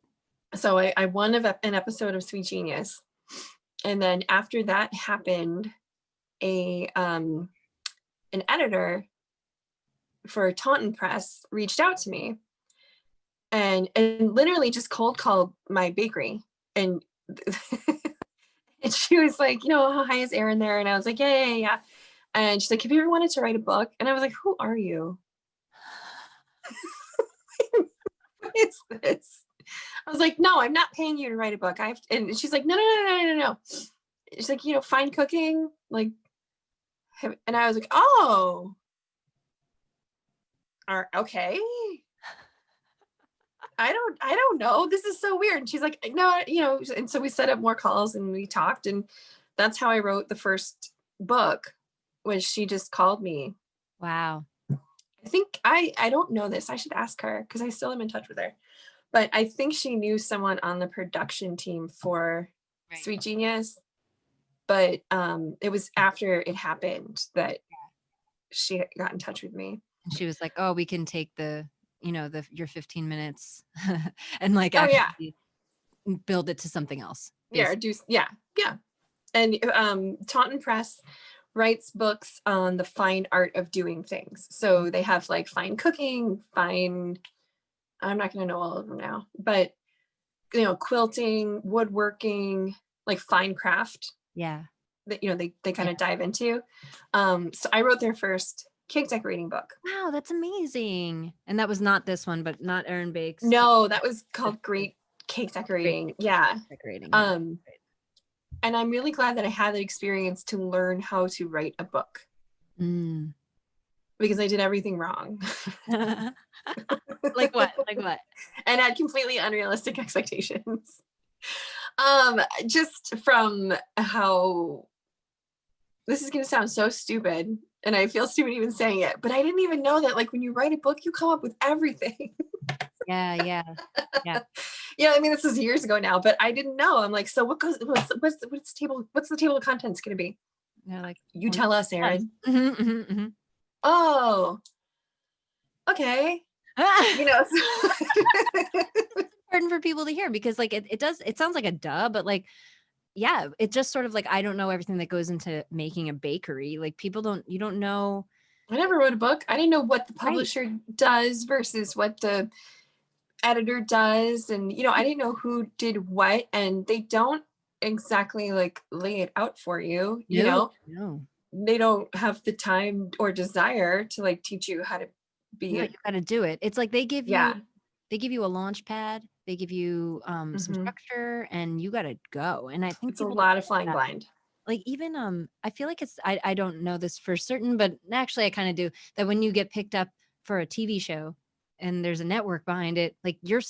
So I won an episode of Sweet Genius. And then after that happened, an editor for Taunton Press reached out to me and literally just cold called my bakery. And and she was like, hi, is Erin there? And I was like, yeah. And she's like, have you ever wanted to write a book? And I was like, who are you? What is this? I was like, no, I'm not paying you to write a book. And she's like, no. She's like, fine cooking, like, and I was like, oh, okay. I don't know. This is so weird. And she's like, no, and so we set up more calls and we talked, and that's how I wrote the first book. Was she just called me. Wow. I think I don't know this. I should ask her because I still am in touch with her. But I think she knew someone on the production team for Sweet Genius. But it was after it happened that she got in touch with me. And she was like, oh, we can take your 15 minutes and like build it to something else. Yeah, yeah. And Taunton Press writes books on the fine art of doing things. So they have like fine cooking, fine, I'm not going to know all of them now, but quilting, woodworking, like fine craft. Yeah. That they kind of dive into. So I wrote their first cake decorating book. Wow, that's amazing. And that was not this one, but not Erin Bakes. No, that was called Great Cake Decorating. Yeah. Decorating. And I'm really glad that I had the experience to learn how to write a book. Because I did everything wrong. Like what? And had completely unrealistic expectations. Just from how, this is going to sound so stupid, and I feel stupid even saying it, but I didn't even know that like when you write a book, you come up with everything. Yeah. I mean, this was years ago now, but I didn't know. I'm like, so what's the table of contents going to be? They're like, you tell us, Erin. Mm-hmm. Oh, okay. Important for people to hear, because like it sounds like a duh, but like, yeah, it just sort of like, I don't know everything that goes into making a bakery. Like you don't know. I never wrote a book. I didn't know what the publisher does versus what the editor does. And, I didn't know who did what, and they don't exactly like lay it out for you, No. They don't have the time or desire to like teach you how to be. You got to do it. It's like they give you a launch pad, they give you some structure, and you got to go. And I think it's a lot of flying blind. Like even I feel like I don't know this for certain, but actually I kind of do, that when you get picked up for a TV show and there's a network behind it, like you're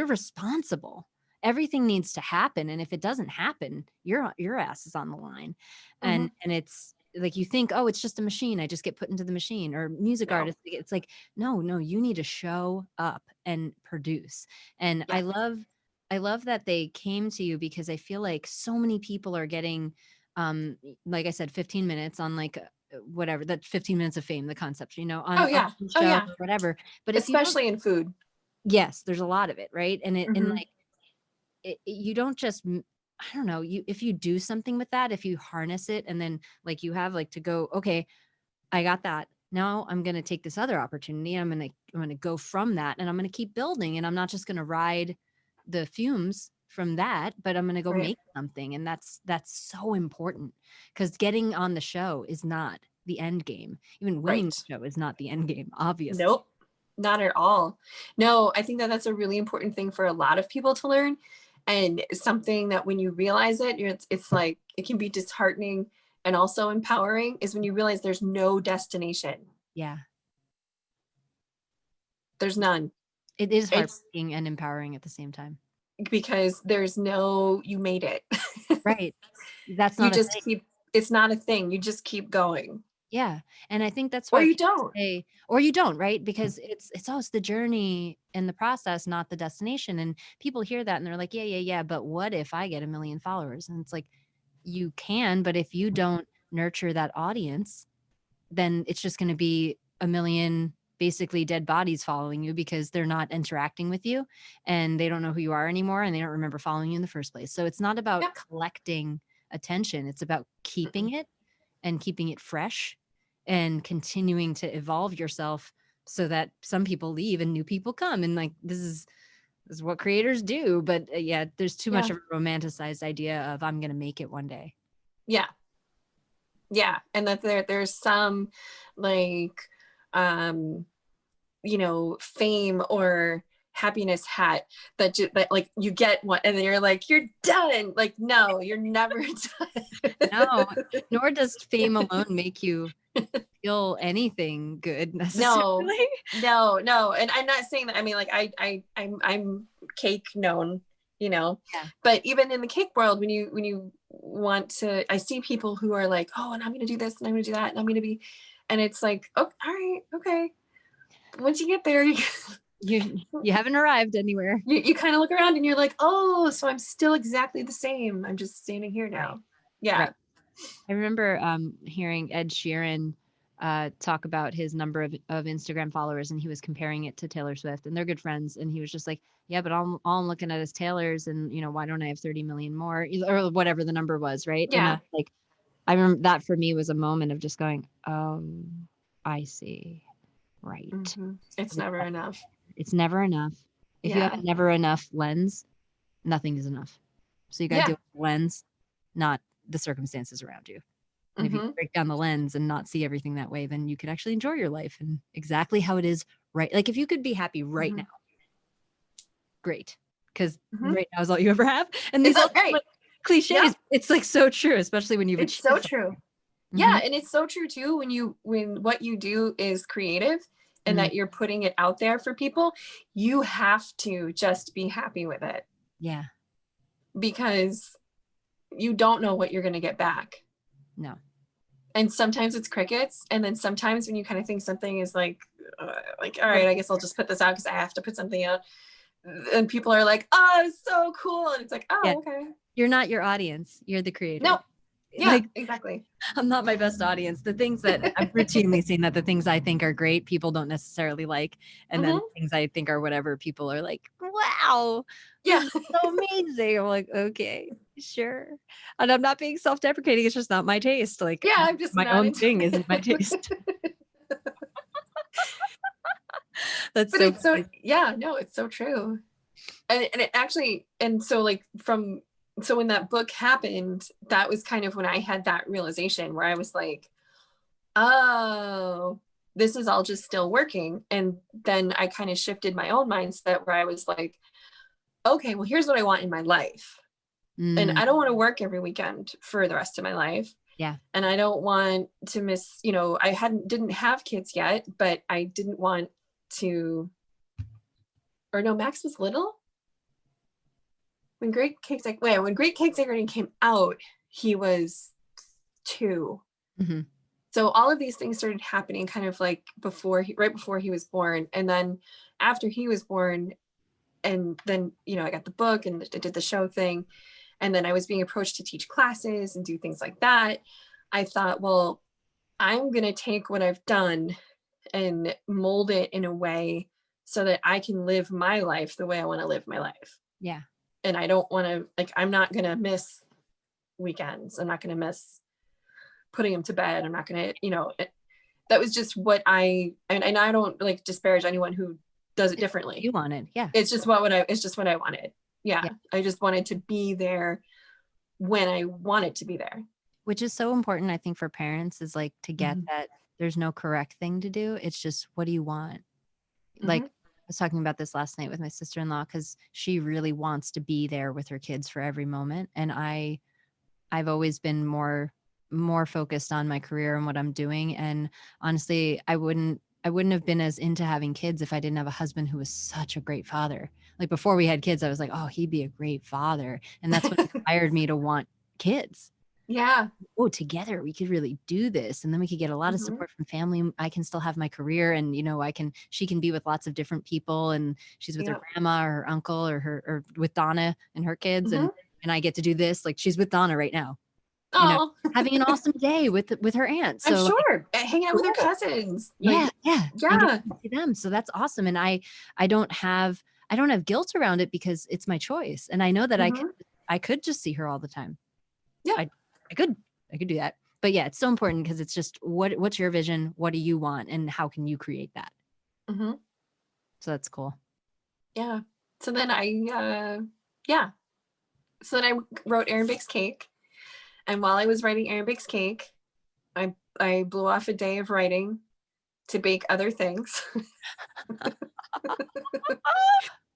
responsible. Everything needs to happen, and if it doesn't happen, your ass is on the line. And it's like, you think, oh, it's just a machine, I just get put into the machine. Or music artists, it's like, no, you need to show up and produce. And yes. I love that they came to you, because I feel like so many people are getting, like I said, 15 minutes on like whatever, that 15 minutes of fame, the concept, on the show, whatever. But especially in food. Yes, there's a lot of it, right? And and like you don't just, I don't know, if you do something with that, if you harness it, and then like you have like to go, okay, I got that. Now I'm going to take this other opportunity. I'm going to go from that, and I'm going to keep building, and I'm not just going to ride the fumes from that, but I'm going to go make something. And that's so important, because getting on the show is not the end game. Even winning the show is not the end game, obviously. Nope, not at all. No, I think that that's a really important thing for a lot of people to learn. And something that when you realize it, it's like, it can be disheartening and also empowering, is when you realize there's no destination. Yeah. There's none. It is heartbreaking and empowering at the same time. Because there's no, you made it. Right. That's not, it's not a thing. You just keep going. Yeah. And I think that's why, or you don't, right? Because it's the journey and the process, not the destination. And people hear that and they're like, yeah. But what if I get 1 million followers? And it's like, you can, but if you don't nurture that audience, then it's just going to be 1 million basically dead bodies following you, because they're not interacting with you and they don't know who you are anymore, and they don't remember following you in the first place. So it's not about collecting attention. It's about keeping it and keeping it fresh and continuing to evolve yourself, so that some people leave and new people come. And like, this is what creators do. But there's too much of a romanticized idea of, I'm going to make it one day. Yeah. And that there's some like, fame or happiness hat that like you get one and then you're like, you're done. Like, no, you're never done. No, nor does fame alone make you feel anything good necessarily. No. And I'm not saying that. I mean, like I'm cake known, but even in the cake world, when you want to, I see people who are like, oh, and I'm going to do this and I'm going to do that. And I'm going to be, and it's like, oh, all right. Okay. Once you get there, you haven't arrived anywhere. You kind of look around and you're like, oh, so I'm still exactly the same. I'm just standing here now. Yeah. Right. I remember hearing Ed Sheeran talk about his number of Instagram followers, and he was comparing it to Taylor Swift, and they're good friends. And he was just like, yeah, but all I'm looking at is Taylor's, and why don't I have 30 million more, or whatever the number was, right? And Yeah. like, I remember that for me was a moment of just going, oh, I see, right. It's never enough. It's never enough. If you have a never enough lens, nothing is enough. So you got to deal with the lens, not the circumstances around you. And if you break down the lens and not see everything that way, then you can actually enjoy your life and exactly how it is, right? Like if you could be happy right now, great. Because right now is all you ever have. And these are like cliches. Yeah. It's like so true, especially when you've It's so true. Yeah. And it's so true too, when what you do is creative and that you're putting it out there for people, you have to just be happy with it. Yeah. Because you don't know what you're going to get back. No. And sometimes it's crickets. And then sometimes when you kind of think something is like, all right, I guess I'll just put this out because I have to put something out. And people are like, oh, it's so cool. And it's like, oh, okay. You're not your audience. You're the creator. No. Yeah, exactly. I'm not my best audience. The things that I've routinely seen that the things I think are great, people don't necessarily like. And then things I think are whatever, people are like, wow. Yeah. So amazing. I'm like, okay, sure. And I'm not being self-deprecating. It's just not my taste. Like, yeah, I'm just my own thing isn't my taste. That's but so, it's so, yeah, no, it's so true. And it actually, and so like so when that book happened, that was kind of when I had that realization where I was like, oh, this is all just still working. And then I kind of shifted my own mindset where I was like, okay, well, here's what I want in my life. And I don't want to work every weekend for the rest of my life. Yeah. And I don't want to miss, I didn't have kids yet, but I didn't want to, or no, Max was little. When Great Cake Decorating came out, he was 2. So all of these things started happening kind of like right before he was born. And then after he was born, and then, I got the book and I did the show thing. And then I was being approached to teach classes and do things like that. I thought, well, I'm going to take what I've done and mold it in a way so that I can live my life the way I want to live my life. Yeah. And I don't want to, I'm not going to miss weekends. I'm not going to miss putting him to bed. I'm not going to, that was just what and I don't like disparage anyone who does it differently. You wanted. Yeah. It's just what I wanted. Yeah. I just wanted to be there when I wanted to be there. Which is so important, I think, for parents is like to get that there's no correct thing to do. It's just, what do you want? Like, I was talking about this last night with my sister-in-law because she really wants to be there with her kids for every moment. And I've always been more focused on my career and what I'm doing. And honestly, I wouldn't have been as into having kids if I didn't have a husband who was such a great father. Like before we had kids, I was like, oh, he'd be a great father. And that's what inspired me to want kids. Yeah. Oh, together we could really do this. And then we could get a lot of support from family. I can still have my career and, she can be with lots of different people and she's with her grandma or her uncle or with Donna and her kids. And I get to do this. Like she's with Donna right now, having an awesome day with her aunt. So I'm sure hanging out with her cousins. Yeah. See them. So that's awesome. And I don't have guilt around it because it's my choice. And I know that I could just see her all the time. Yeah. I could do that. But yeah, it's so important because it's just what's your vision? What do you want? And how can you create that? So that's cool. Yeah. So then I wrote Erin Bakes Cake. And while I was writing Erin Bakes Cake, I blew off a day of writing to bake other things.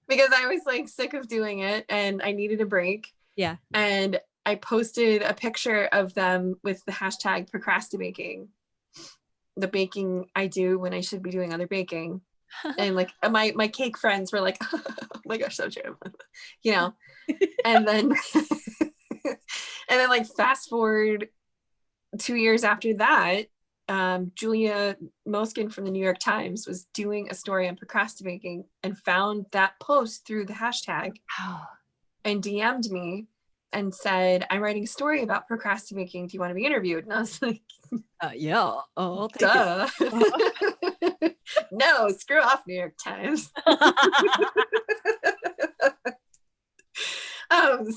Because I was like sick of doing it and I needed a break. Yeah. And I posted a picture of them with the hashtag Procrastibaking, the baking I do when I should be doing other baking. And like my cake friends were like, oh my gosh, so true. And then like fast forward 2 years after that, Julia Moskin from the New York Times was doing a story on procrastibaking and found that post through the hashtag and DM'd me and said, I'm writing a story about procrastinating. Do you want to be interviewed? And I was like, Yeah. Oh, I'll take duh. No, screw off, New York Times.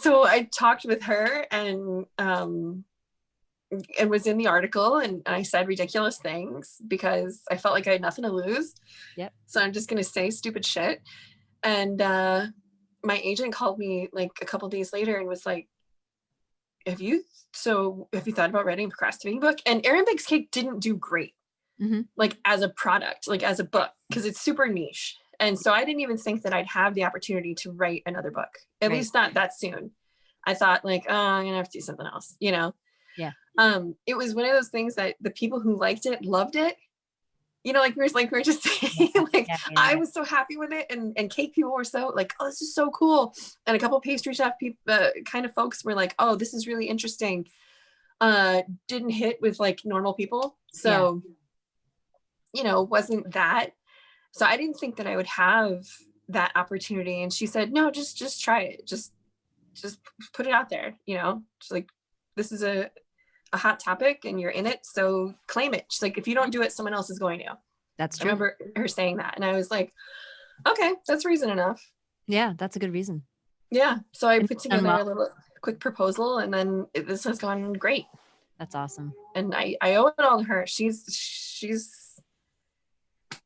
So I talked with her and was in the article, and I said ridiculous things because I felt like I had nothing to lose. Yep. So I'm just going to say stupid shit. And my agent called me like a couple days later and was like, have you thought about writing a procrastinating book? And Erin Bakes Cake didn't do great, like as a product, like as a book, because it's super niche. And so I didn't even think that I'd have the opportunity to write another book, at least not that soon. I thought like, oh, I'm gonna have to do something else, you know? Yeah. It was one of those things that the people who liked it loved it. You know, like we were just saying, I was so happy with it, and cake people were so like, oh, this is so cool. And a couple of pastry chef people, kind of folks were like, oh, this is really interesting. Didn't hit with like normal people, so you know, wasn't that. So I didn't think that I would have that opportunity. And she said, no, just try it, just put it out there. You know, she's like, this is a hot topic and you're in it, so claim it. She's like, if you don't do it, someone else is going to. That's true. I remember her saying that, and I was like, okay, that's reason enough. Yeah, that's a good reason. Yeah, so I put together a little quick proposal, and then this has gone great. That's awesome. And I owe it all to her. She's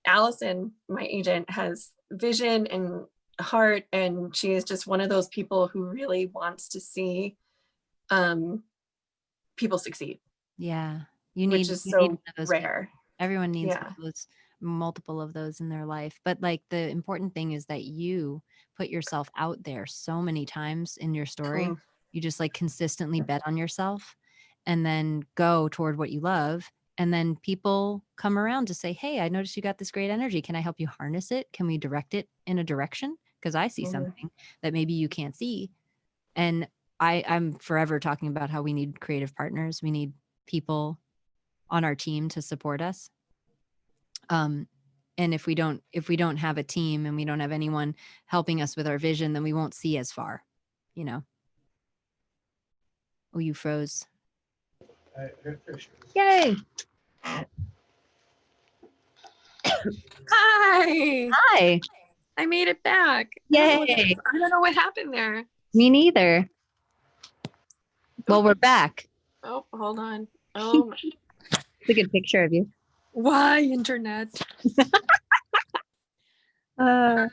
Allison, my agent, has vision and heart, and she is just one of those people who really wants to see people succeed. Yeah, which is so rare. Everyone needs multiple of those in their life. But like the important thing is that you put yourself out there so many times in your story. You just like consistently bet on yourself and then go toward what you love. And then people come around to say, hey, I noticed you got this great energy. Can I help you harness it? Can we direct it in a direction? Because I see something that maybe you can't see. And I'm forever talking about how we need creative partners. We need people on our team to support us. And if we don't have a team and we don't have anyone helping us with our vision, then we won't see as far, you know. Oh, you froze. Yay. Hi. Hi. I made it back. Yay. I don't know what happened there. Me neither. Well, we're back. Oh, hold on. Oh, it's a good picture of you. Why internet? I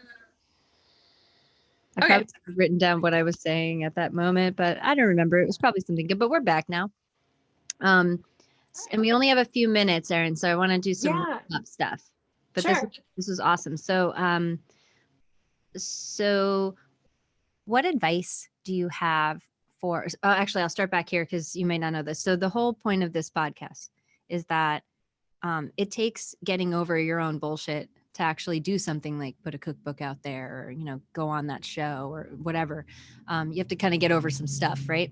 probably have written down what I was saying at that moment, but I don't remember. It was probably something good, but we're back now. And we only have a few minutes, Erin, so I want to do some wrap-up stuff. But this was awesome. So, so what advice do you have for, actually, I'll start back here because you may not know this. So the whole point of this podcast is that it takes getting over your own bullshit to actually do something like put a cookbook out there or, you know, go on that show or whatever. You have to kind of get over some stuff, right?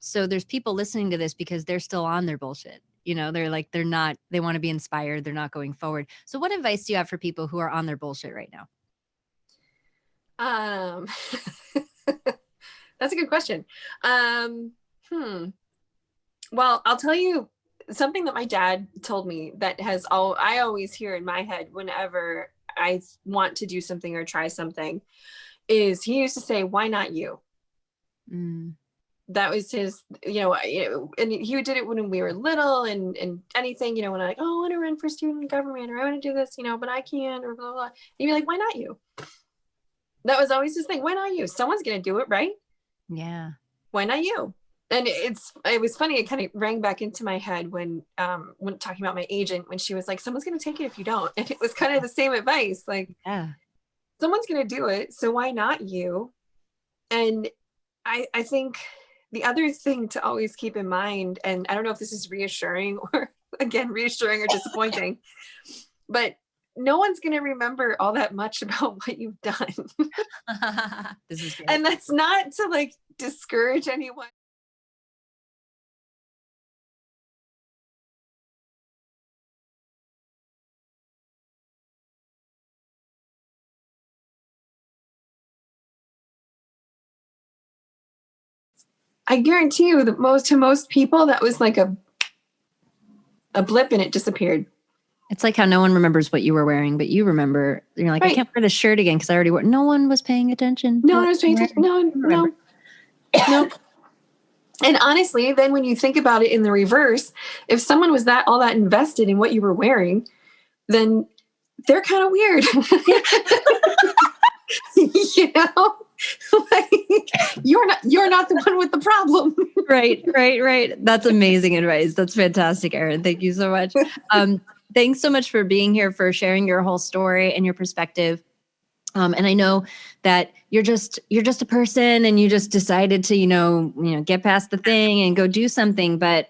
So there's people listening to this because they're still on their bullshit. You know, they want to be inspired. They're not going forward. So what advice do you have for people who are on their bullshit right now? That's a good question. Well, I'll tell you something that my dad told me that I always hear in my head whenever I want to do something or try something is he used to say, why not you? That was his, you know, and he did it when we were little and anything, you know, when I'm like, oh, I want to run for student government or I want to do this, you know, but I can't or blah, blah, blah. And he'd be like, why not you? That was always his thing. Why not you? Someone's going to do it, right? Yeah. Why not you? And it was funny. It kind of rang back into my head when talking about my agent, when she was like, someone's going to take it if you don't. And it was kind of the same advice. Like, someone's going to do it. So why not you? And I think the other thing to always keep in mind, and I don't know if this is reassuring or again, reassuring or disappointing, but no one's going to remember all that much about what you've done. And that's not to like discourage anyone. I guarantee you that most people, that was like a blip and it disappeared. It's like how no one remembers what you were wearing, but you remember. You're like, Right. I can't wear this shirt again because I already wore. No one was paying attention. No one was paying attention. No. And honestly, then when you think about it in the reverse, if someone was all that invested in what you were wearing, then they're kind of weird. You know, like, you're not the one with the problem. Right. That's amazing advice. That's fantastic, Erin. Thank you so much. Thanks so much for being here, for sharing your whole story and your perspective. And I know that you're just a person, and you just decided to get past the thing and go do something. But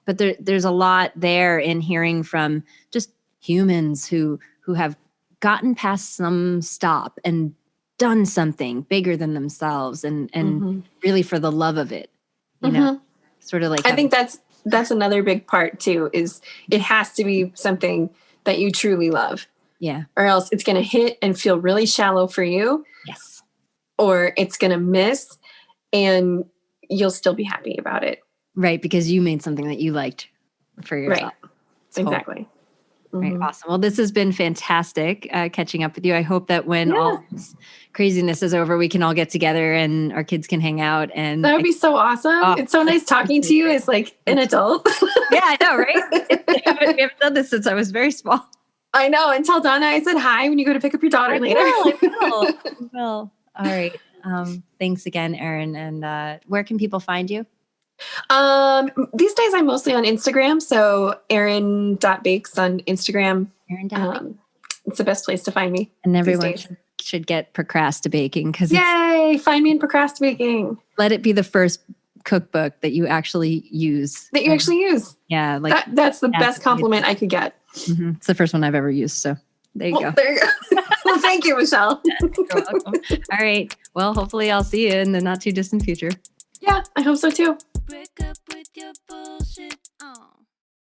there's a lot there in hearing from just humans who have gotten past some stop and done something bigger than themselves, and really for the love of it, sort of like. I think that's another big part too, is it has to be something that you truly love. Yeah. Or else it's going to hit and feel really shallow for you. Yes. Or it's going to miss and you'll still be happy about it. Right. Because you made something that you liked for yourself. Right. Exactly. Right. Awesome. Well, this has been fantastic catching up with you. I hope that when all this craziness is over, we can all get together and our kids can hang out. And that would be so awesome. Oh, it's so nice talking to you as like an adult. Yeah, I know, right? We haven't done this since I was very small. I know. And tell Donna I said hi when you go to pick up your daughter later. I will. All right. Thanks again, Erin. And where can people find you? These days I'm mostly on Instagram. So Erin.bakes on Instagram. It's the best place to find me. And everyone should get Procrastibaking, because yay! Find me in Procrastibaking. Let it be the first cookbook that you actually use. Yeah, like that's the best compliment I could get. Mm-hmm. It's the first one I've ever used. So there you go. There you go. Well, thank you, Michelle. You're welcome. All right. Well, hopefully I'll see you in the not too distant future. Yeah, I hope so too. Break up with your bullshit.